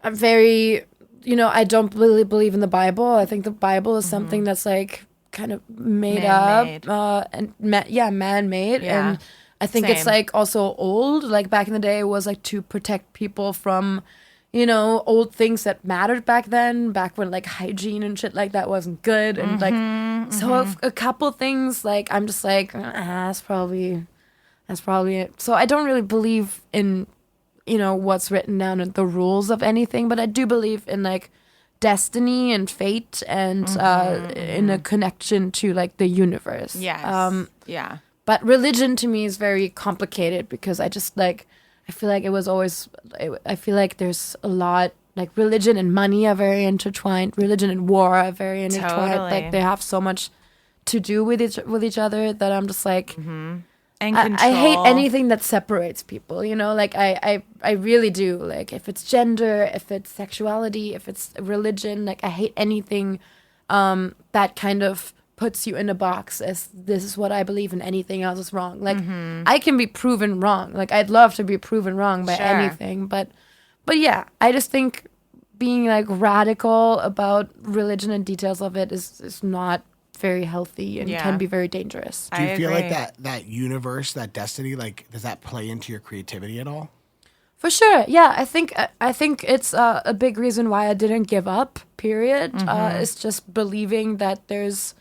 I'm very, you know, I don't really believe in the Bible. I think the Bible is something that's like kind of made Man-made. up man-made. Yeah. And I think it's Same. like also old. Like back in the day, it was like to protect people from, you know, old things that mattered back then, back when like hygiene and shit like that wasn't good. And like, so a couple things, like, I'm just like, that's probably it. So I don't really believe in, you know, what's written down in the rules of anything, but I do believe in like destiny and fate and in a connection to like the universe. Yes. Yeah. But religion to me is very complicated because I just like, I feel like it was always, I feel like there's a lot, like religion and money are very intertwined. Religion and war are very intertwined. Totally. Like they have so much to do with each other that I'm just like, And I hate control. anything that separates people, you know, like I really do. Like if it's gender, if it's sexuality, if it's religion, like I hate anything that kind of puts you in a box as this is what I believe and anything else is wrong. Like I can be proven wrong. Like I'd love to be proven wrong by Sure. anything, but yeah, I just think being like radical about religion and details of it is not very healthy and Yeah. can be very dangerous. Do you I feel like agree. that universe, that destiny, like does that play into your creativity at all? For sure, yeah. I think it's a big reason why I didn't give up. Period. It's just believing that there's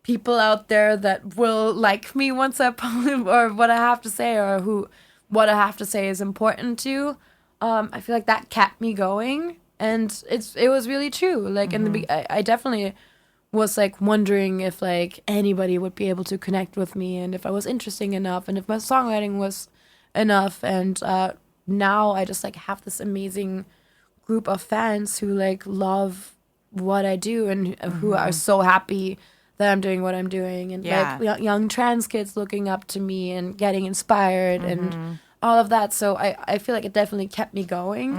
people out there that will like me once I or what I have to say or what I have to say is important to. I feel like that kept me going, and it was really true. Like in the I definitely was like wondering if like anybody would be able to connect with me and if I was interesting enough and if my songwriting was enough. And now I just like have this amazing group of fans who like love what I do and who are so happy that I'm doing what I'm doing, and like young trans kids looking up to me and getting inspired and all of that. So I feel like it definitely kept me going.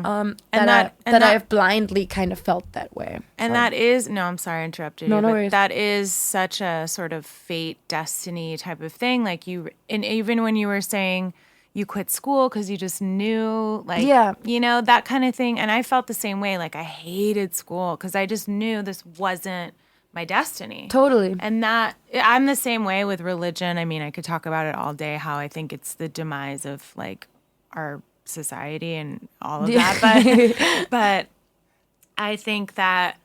That I've blindly kind of felt that way. And that is, no, I'm sorry I interrupted No, you, no but worries. that is such a sort of fate, destiny type of thing. Like and even when you were saying you quit school because you just knew, like, you know, that kind of thing. And I felt the same way. Like I hated school because I just knew this wasn't my destiny. Totally. And that, I'm the same way with religion. I mean, I could talk about it all day, how I think it's the demise of like our society and all of that. But I think that,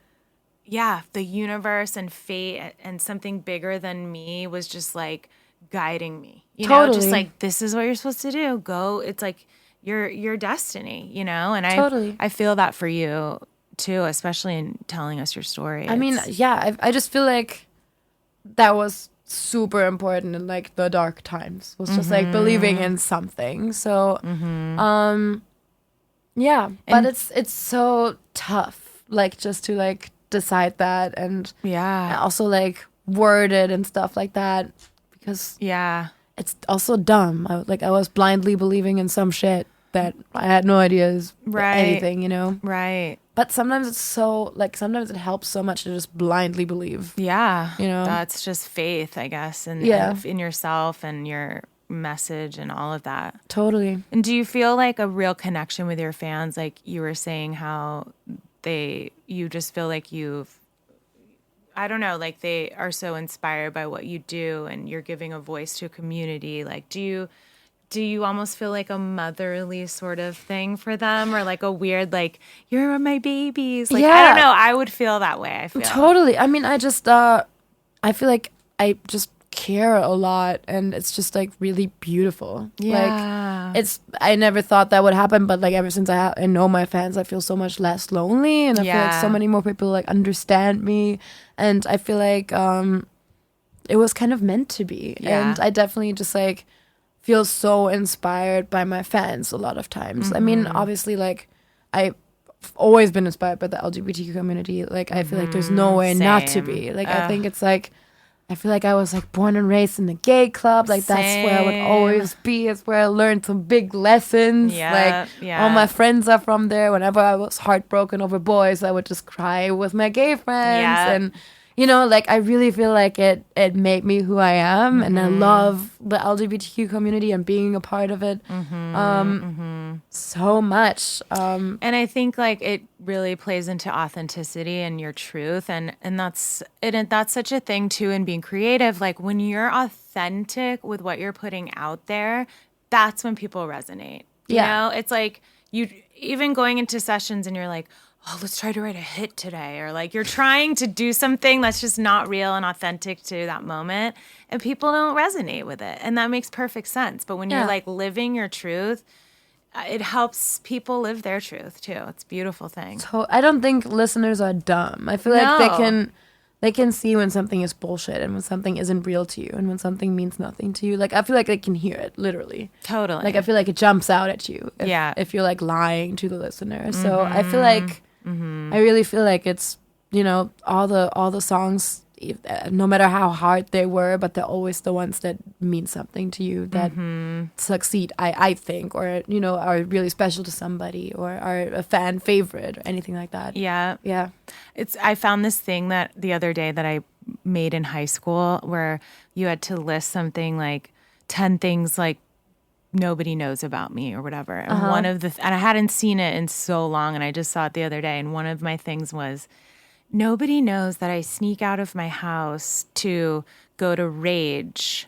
yeah, the universe and fate and something bigger than me was just like guiding me, you know, just like, this is what you're supposed to do. Go. It's like your destiny, you know? And I feel that for you too, especially in telling us your story. I mean, yeah, I just feel like that was super important in like the dark times, was just like believing in something. So yeah, but it's so tough, like just to like decide that and also like word it and stuff like that, because it's also dumb. I was blindly believing in some shit that I had no idea is anything, you know? Right. But sometimes it's so, like, sometimes it helps so much to just blindly believe. Yeah. You know? That's just faith, I guess, and in yourself and your message and all of that. Totally. And do you feel like a real connection with your fans? Like you were saying how you just feel like I don't know, like they are so inspired by what you do and you're giving a voice to a community. Like, do you almost feel like a motherly sort of thing for them, or like a weird, like, you're my babies? Like, I don't know. I would feel that way, I feel. Totally. I mean, I just, I feel like I just care a lot, and it's just like really beautiful. Yeah. Like, I never thought that would happen, but like ever since I know my fans, I feel so much less lonely, and I feel like so many more people like understand me, and I feel like it was kind of meant to be. And I definitely just like feel so inspired by my fans a lot of times. I mean, obviously, like, I've always been inspired by the LGBTQ community. Like, I feel like there's no way not to be. Like, I think it's like I feel like I was like born and raised in the gay club. Like that's where I would always be. It's where I learned some big lessons. All my friends are from there. Whenever I was heartbroken over boys, I would just cry with my gay friends. And you know, like I really feel like it made me who I am, and I love the LGBTQ community and being a part of it so much. And I think like it really plays into authenticity and your truth, and that's such a thing too in being creative. Like when you're authentic with what you're putting out there, that's when people resonate. You know, it's like you even going into sessions and you're like, oh, let's try to write a hit today. Or like you're trying to do something that's just not real and authentic to that moment. And people don't resonate with it. And that makes perfect sense. But when you're like living your truth, it helps people live their truth too. It's a beautiful thing. So I don't think listeners are dumb. I feel like they can see when something is bullshit and when something isn't real to you and when something means nothing to you. Like I feel like they can hear it literally. Totally. Like I feel like it jumps out at you if you're like lying to the listener. So I feel like I really feel like it's, you know, all the songs, no matter how hard they were, but they're always the ones that mean something to you, that succeed, I think, or, you know, are really special to somebody or are a fan favorite or anything like that. Yeah. Yeah. I found this thing that the other day that I made in high school where you had to list something like 10 things like nobody knows about me or whatever. And one of the, and I hadn't seen it in so long and I just saw it the other day. And one of my things was, nobody knows that I sneak out of my house to go to Rage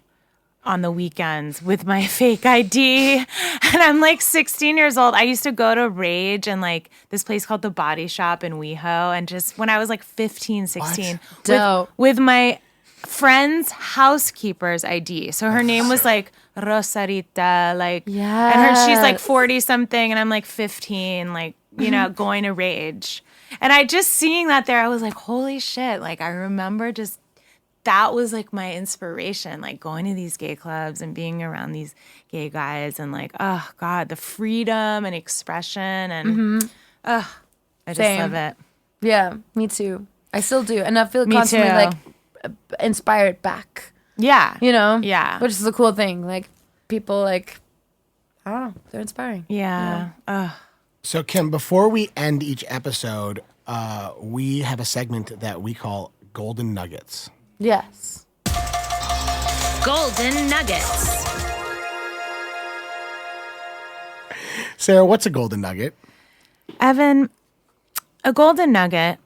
on the weekends with my fake ID. And I'm like 16 years old. I used to go to Rage and like this place called The Body Shop in WeHo. And just when I was like 15, 16, with my friend's housekeeper's ID. So her name was like Rosarita, like, and she's like 40 something and I'm like 15, like, you know, going to Rage. And I just seeing that there, I was like, holy shit. Like, I remember just, that was like my inspiration, like going to these gay clubs and being around these gay guys and like, oh God, the freedom and expression and, I just love it. Yeah, me too. I still do. And I feel constantly like inspired back. Yeah. You know? Yeah. Which is a cool thing. Like, people like, I don't know, they're inspiring. Yeah. So, Kim, before we end each episode, we have a segment that we call Golden Nuggets. Yes. Golden Nuggets. Sarah, what's a golden nugget? Evan, a golden nugget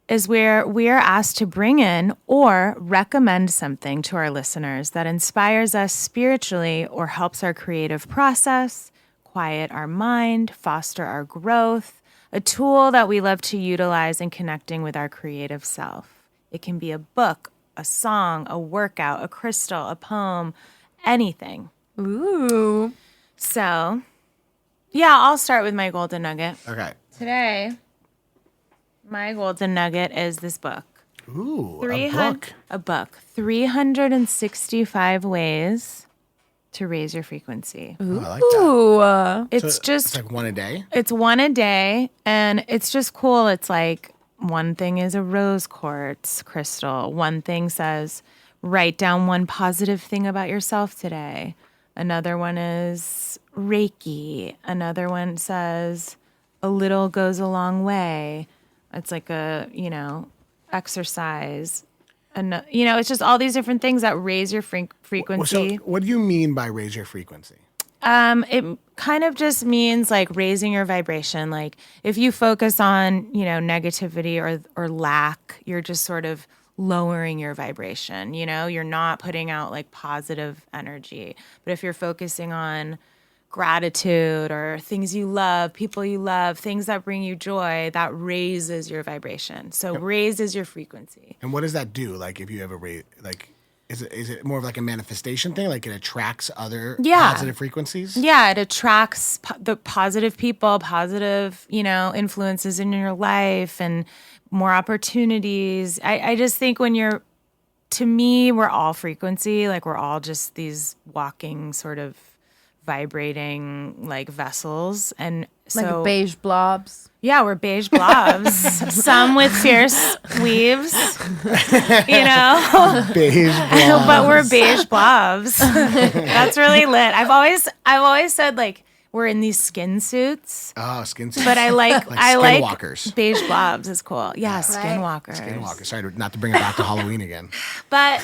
is where we are asked to bring in or recommend something to our listeners that inspires us spiritually or helps our creative process, quiet our mind, foster our growth, a tool that we love to utilize in connecting with our creative self. It can be a book, a song, a workout, a crystal, a poem, anything. Ooh. So, yeah, I'll start with my golden nugget. Okay. Today, my golden nugget is this book. Ooh, a book. A book. 365 Ways to Raise Your Frequency. Ooh, I like that. It's like one a day? It's one a day, and it's just cool. It's like one thing is a rose quartz crystal. One thing says, write down one positive thing about yourself today. Another one is Reiki. Another one says, a little goes a long way. It's like a, you know, exercise. And, you know, it's just all these different things that raise your frequency. So what do you mean by raise your frequency? It kind of just means like raising your vibration. Like if you focus on, you know, negativity or lack, you're just sort of lowering your vibration. You know, you're not putting out like positive energy. But if you're focusing on gratitude or things you love, people you love, things that bring you joy, that raises your vibration. So raises your frequency. And what does that do? Like if you ever raise, like, is it more of like a manifestation thing? Like it attracts other positive frequencies? Yeah, it attracts the positive people, positive, you know, influences in your life and more opportunities. I just think to me, we're all frequency. Like we're all just these walking sort of vibrating like vessels. And Like so beige blobs. yeah, we're beige blobs. Some with fierce weaves, you know, Beige blobs. but we're beige blobs. That's really lit. I've always said like we're in these skin suits, Oh, skin suits. but I like skinwalkers. beige blobs is cool. Yeah, Right. skinwalkers. Skinwalker. Sorry, not to bring it back to Halloween again. But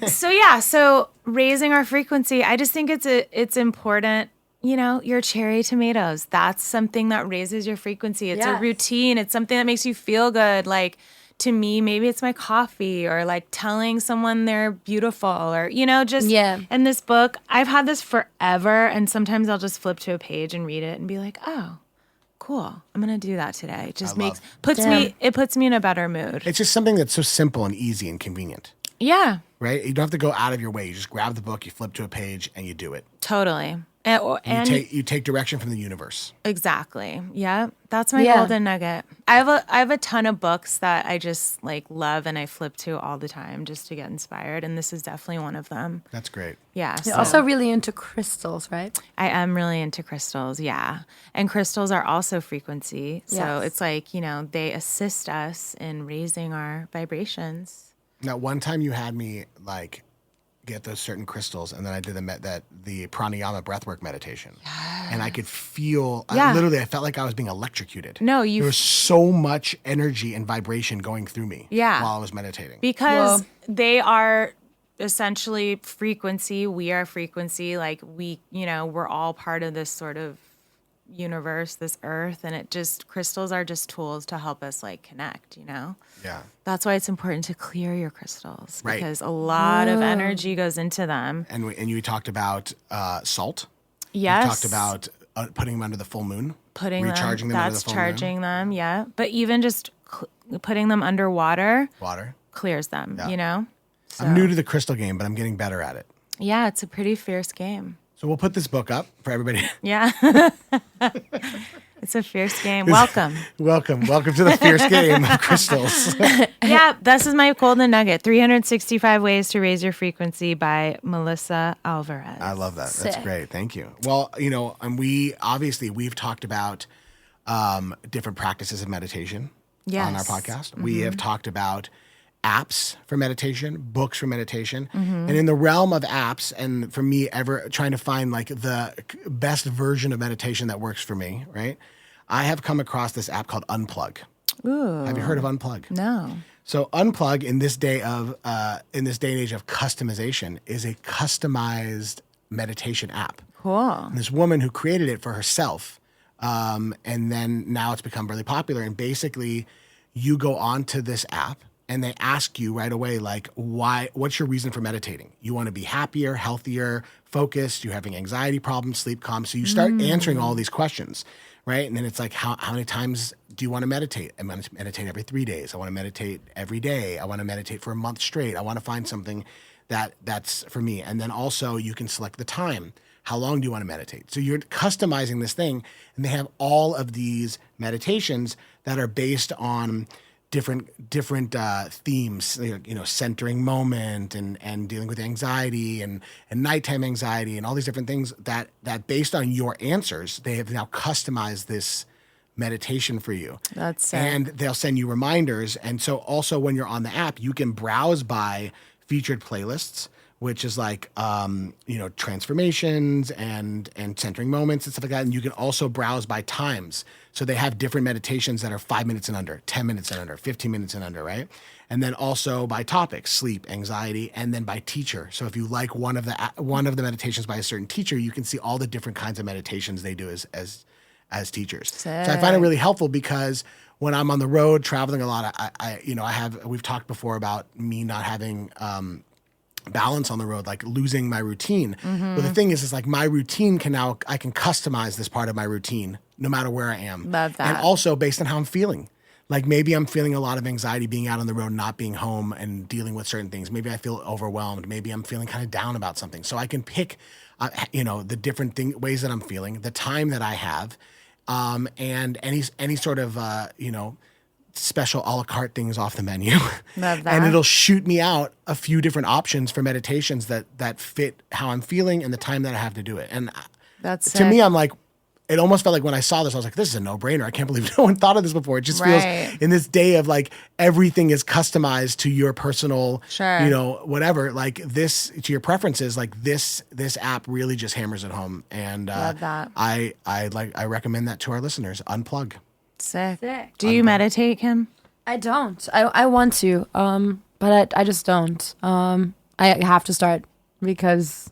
so raising our frequency, I just think it's important. You know, your cherry tomatoes, that's something that raises your frequency. It's a Yes. routine. It's something that makes you feel good. Like to me, maybe it's my coffee or like telling someone they're beautiful or, you know, just Yeah. in this book, I've had this forever. And sometimes I'll just flip to a page and read it and be like, oh, cool. I'm going to do that today. It just puts me in a better mood. It's just something that's so simple and easy and convenient, Yeah, right? You don't have to go out of your way. You just grab the book, you flip to a page, and you do it. totally. And You take direction from the universe. exactly. Yeah. That's my Yeah. golden nugget. I have a ton of books that I just like love and I flip to all the time just to get inspired. And this is definitely one of them. That's great. Yeah. You're So also really into crystals, right? I am really into crystals. Yeah. And crystals are also frequency. So Yes. it's like, you know, they assist us in raising our vibrations. Now, one time you had me like get those certain crystals, and then I did the pranayama breathwork meditation, and I could feel. Yeah. I felt like I was being electrocuted. No, there was so much energy and vibration going through me. Yeah. While I was meditating. Because Whoa. they are essentially frequency. We are frequency. Like we're all part of this sort of universe, this earth, and crystals are just tools to help us like connect, you know? Yeah. That's why it's important to clear your crystals Right. because a lot of energy goes into them. And you talked about salt. Yes. You talked about putting them under the full moon. Recharging them under the That's full charging them, yeah. But even just putting them underwater moon. Water. clears them, Yeah. you know? So, I'm new to the crystal game, but I'm getting better at it. yeah, it's a pretty fierce game. So we'll put this book up for everybody. Yeah. It's a fierce game. Welcome. Welcome to the fierce game of crystals. Yeah, this is my golden nugget. 365 Ways to Raise Your Frequency by Melissa Alvarez. I love that. That's Sick. great. Thank you. Well, you know, and we've talked about different practices of meditation on our Yes. podcast. We have talked about apps for meditation, books for meditation. And in the realm of apps, and for me, ever trying to find like the best version of meditation that works for me, right? I have come across this app called Unplug. Ooh. Have you heard of Unplug? No. So Unplug in this day and age of customization is a customized meditation app. Cool. And this woman who created it for herself, and then now it's become really popular. And basically, you go onto this app and they ask you right away, like, what's your reason for meditating? You want to be happier, healthier, focused, you're having anxiety problems, sleep calm. So you start answering all these questions, right? And then it's like, how many times do you want to meditate? I want to meditate every 3 days. I want to meditate every day. I want to meditate for a month straight. I want to find something that's for me. And then also you can select the time. How long do you want to meditate? So you're customizing this thing, and they have all of these meditations that are based on different themes, you know, centering moment and dealing with anxiety and nighttime anxiety and all these different things that based on your answers, they have now customized this meditation for you. That's sick. And they'll send you reminders. And so also when you're on the app, you can browse by featured playlists, which is like, you know, transformations and centering moments and stuff like that. And you can also browse by times. So they have different meditations that are 5 minutes and under, 10 minutes and under, 15 minutes and under, right? And then also by topics, sleep, anxiety, and then by teacher. So if you like one of the meditations by a certain teacher, you can see all the different kinds of meditations they do as teachers. Sick. So I find it really helpful because when I'm on the road traveling a lot, we've talked before about me not having balance on the road, like losing my routine. But the thing is like my routine I can customize this part of my routine no matter where I am. Love that. And also based on how I'm feeling. Like maybe I'm feeling a lot of anxiety being out on the road, not being home and dealing with certain things. Maybe I feel overwhelmed. Maybe I'm feeling kind of down about something. So I can pick, the different ways that I'm feeling, the time that I have, and any sort of, special a la carte things off the menu. Love that. And it'll shoot me out a few different options for meditations that fit how I'm feeling and the time that I have to do it. And That's to me, sick. I'm like, it almost felt like when I saw this, I was like, this is a no-brainer. I can't believe no one thought of this before. It just feels in this day of like everything is customized to your personal, whatever, like this, to your preferences, like this app really just hammers it home. And Love that. I recommend that to our listeners. Unplug. Sick. Sick. Do you meditate, Kim? I don't. I want to, but I just don't. I have to start because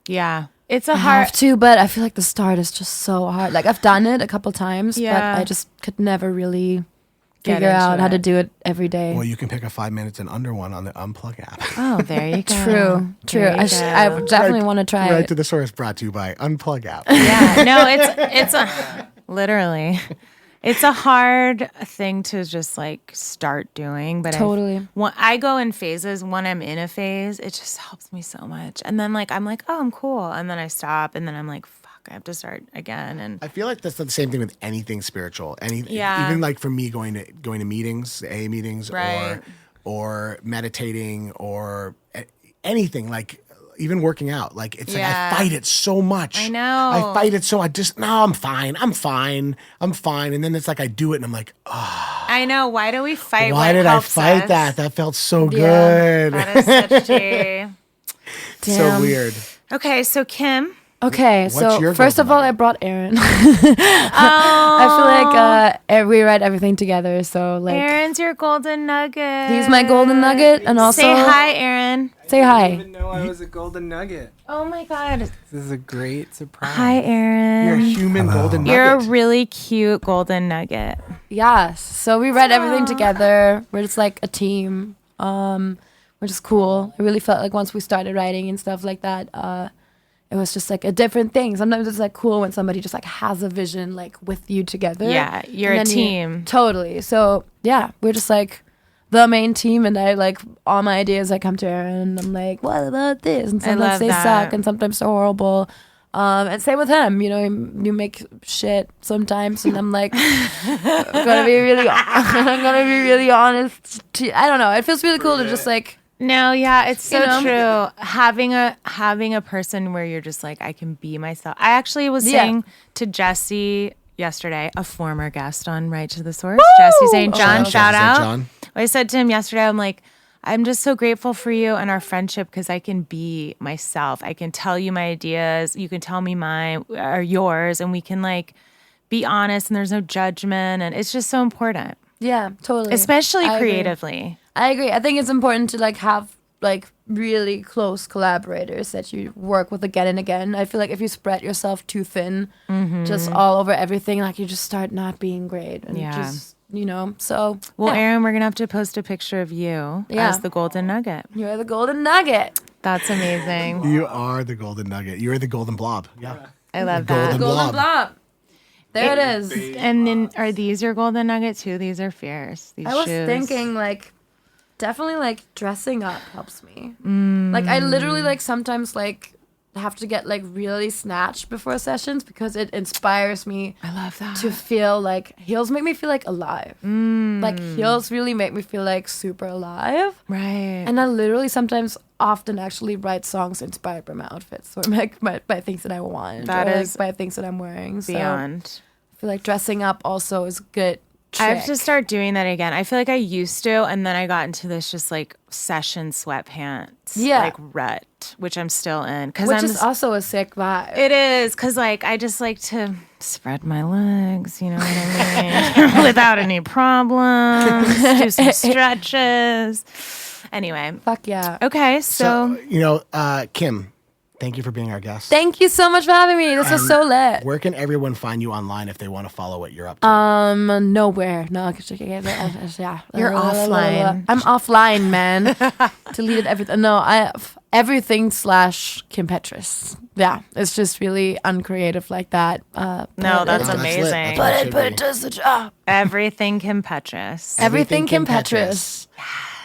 Yeah. It's a I hard... have to, but I feel like the start is just so hard. Like I've done it a couple times, Yeah. but I just could never really Get figure into out how it. to do it every day. Well, you can pick a 5 minutes and under one on the Unplug app. Oh, there you go. True. There you I go. definitely want to try Right it. to the Source brought to you by Unplug app. Yeah. No, it's a... Literally. It's a hard thing to just like start doing, but Totally. When I go in phases, when I'm in a phase, it just helps me so much. And then like I'm like, oh, I'm cool, and then I stop, and then I'm like, fuck, I have to start again. And I feel like that's the same thing with anything spiritual. Yeah. Even like for me going to meetings, AA meetings, Right. or meditating, or anything, like even working out. Like it's like Yeah. I fight it so much. I know. I fight it so I'm fine. And then it's like I do it and I'm like, oh, I know. Why do we fight? why what did I helps fight us? that? That felt so Yeah. good. That is such tea. So Damn. weird. Okay, so Kim. Okay, What's so your first of golden all, nugget? I brought Aaron. I feel like we write everything together. So like, Aaron's your golden nugget. he's my golden nugget, and also Say hi, Aaron. Say I hi. didn't even know I was a golden nugget. Oh my God. This is a great surprise. Hi, You're a Aaron. human golden nugget. You're a really cute golden nugget. Yes. So we write everything together. We're just like a team. Which is cool. I really felt like once we started writing and stuff like that, it was just like a different thing. Sometimes it's like cool when somebody just like has a vision like with you together. Yeah, you're And a then team. Totally. So yeah, we're just like the main team, and I like all my ideas. I come to Aaron and I'm like, what about this? And I love sometimes they that. suck, and sometimes they're horrible. And same with him. You know, you make shit sometimes, and I'm like, I'm gonna be really honest. I don't know. It feels really cool to just like. No, yeah, it's so You know? true. Having a person where you're just like, I can be myself. I actually was Yeah. saying to Jesse yesterday, a former guest on Right to the Source, Jesse St. John, Oh, shout St. out. John. I said to him yesterday, I'm like, I'm just so grateful for you and our friendship because I can be myself. I can tell you my ideas. You can tell me mine or yours, and we can like be honest, and there's no judgment, and it's just so important, Yeah, totally. especially I agree. creatively. I agree. I think it's important to like have like really close collaborators that you work with again and again. I feel like if you spread yourself too thin, just all over everything, like you just start not being great, and Yeah. just so. Well, yeah. Aaron, we're gonna have to post a picture of you Yeah. as the golden nugget. You're the golden nugget. That's amazing. You are the golden nugget. You are the golden blob. Yeah. I love Golden that. blob. Golden blob. There it is. And then, are these your golden nuggets too? These are fierce. These I was shoes. thinking like definitely like dressing up helps me. Like I literally like sometimes like have to get like really snatched before sessions because it inspires me I love that. to feel like heels make me feel like alive. Like heels really make me feel like super alive. Right. And I literally sometimes often actually write songs inspired by my outfits or like by things that I want That or is like by things that I'm wearing. So beyond. I feel like dressing up also is a good I have to trick. start doing that again. I feel like I used to, and then I got into this just like session sweatpants, Yeah. like rut, which I'm still in because Which I'm. is also a sick vibe. It is because like I just like to spread my legs, you know what I mean, without any problems. Do some stretches. Anyway, Fuck yeah. okay, So, so Kim, thank you for being our guest. Thank you so much for having me. This was so lit. Where can everyone find you online if they want to follow what you're up to? Nowhere. No, yeah. You're offline. I'm offline, man. Deleted everything. No, everything / Kim Petras. Yeah, it's just really uncreative like that. no, but that's lit. amazing. That's but it does the job. Everything Kim Petras. Everything Kim Kim Petras.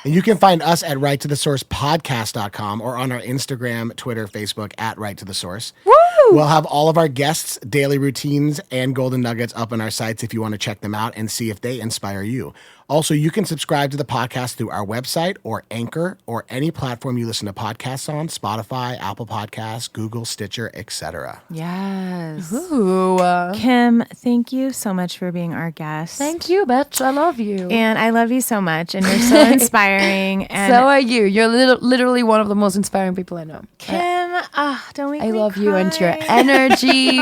And you can find us at righttothesourcepodcast.com or on our Instagram, Twitter, Facebook at Right to the Source. Woo! We'll have all of our guests' daily routines and golden nuggets up on our sites if you want to check them out and see if they inspire you. Also, you can subscribe to the podcast through our website or Anchor or any platform you listen to podcasts on, Spotify, Apple Podcasts, Google, Stitcher, etc. Yes. Ooh. Kim, thank you so much for being our guest. Thank you, bitch. I love you. And I love you so much, and you're so inspiring. And So are you. You're literally one of the most inspiring people I know. Kim, don't make I me love you and your cry. energy.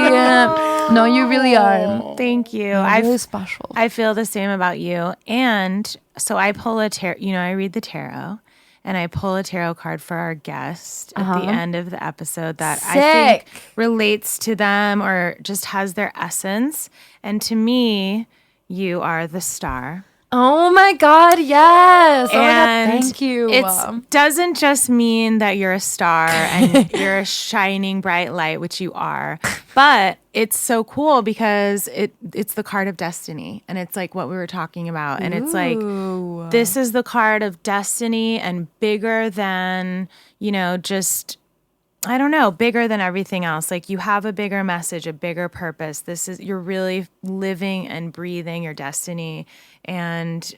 No, you really are. Thank you. You're really special. I feel the same about you. And so I pull a tarot, I read the tarot, and I pull a tarot card for our guest at the end of the episode that I think relates to them or just has their essence. And to me, you are the star. Oh my God, yes. Oh my And God, thank you. It doesn't just mean that you're a star and you're a shining bright light, which you are, but it's so cool because it's the card of destiny, and it's like what we were talking about, and it's like this is the card of destiny and bigger than just. I don't know, bigger than everything else. Like you have a bigger message, a bigger purpose. You're really living and breathing your destiny. And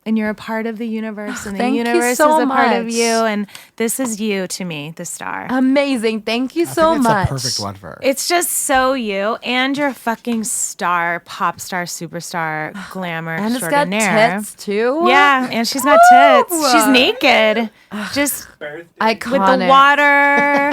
and you're a part of the universe, and the Thank you universe so is a part of much. you. And this is you to me, the star. Amazing. Thank you so It's much. a perfect one for her. It's just so you, and you're a fucking star, pop star, superstar, glamour And it's got extraordinaire. tits too. Yeah, and she's got tits. She's naked. Just Iconic. with the water.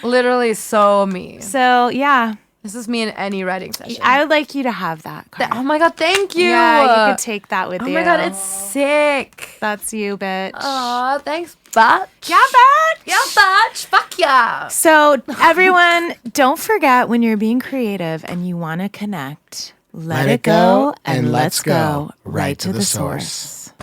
Literally so me. So, yeah. This is me in any writing session. I would like you to have that card. Oh my God, thank you. Yeah, you could take that with Oh you. my God, it's sick. That's you, bitch. Aw, thanks, bitch. Yeah, bitch. Yeah, bitch. Fuck yeah. So, everyone, don't forget when you're being creative and you want to connect, let it go and let's go right to the source.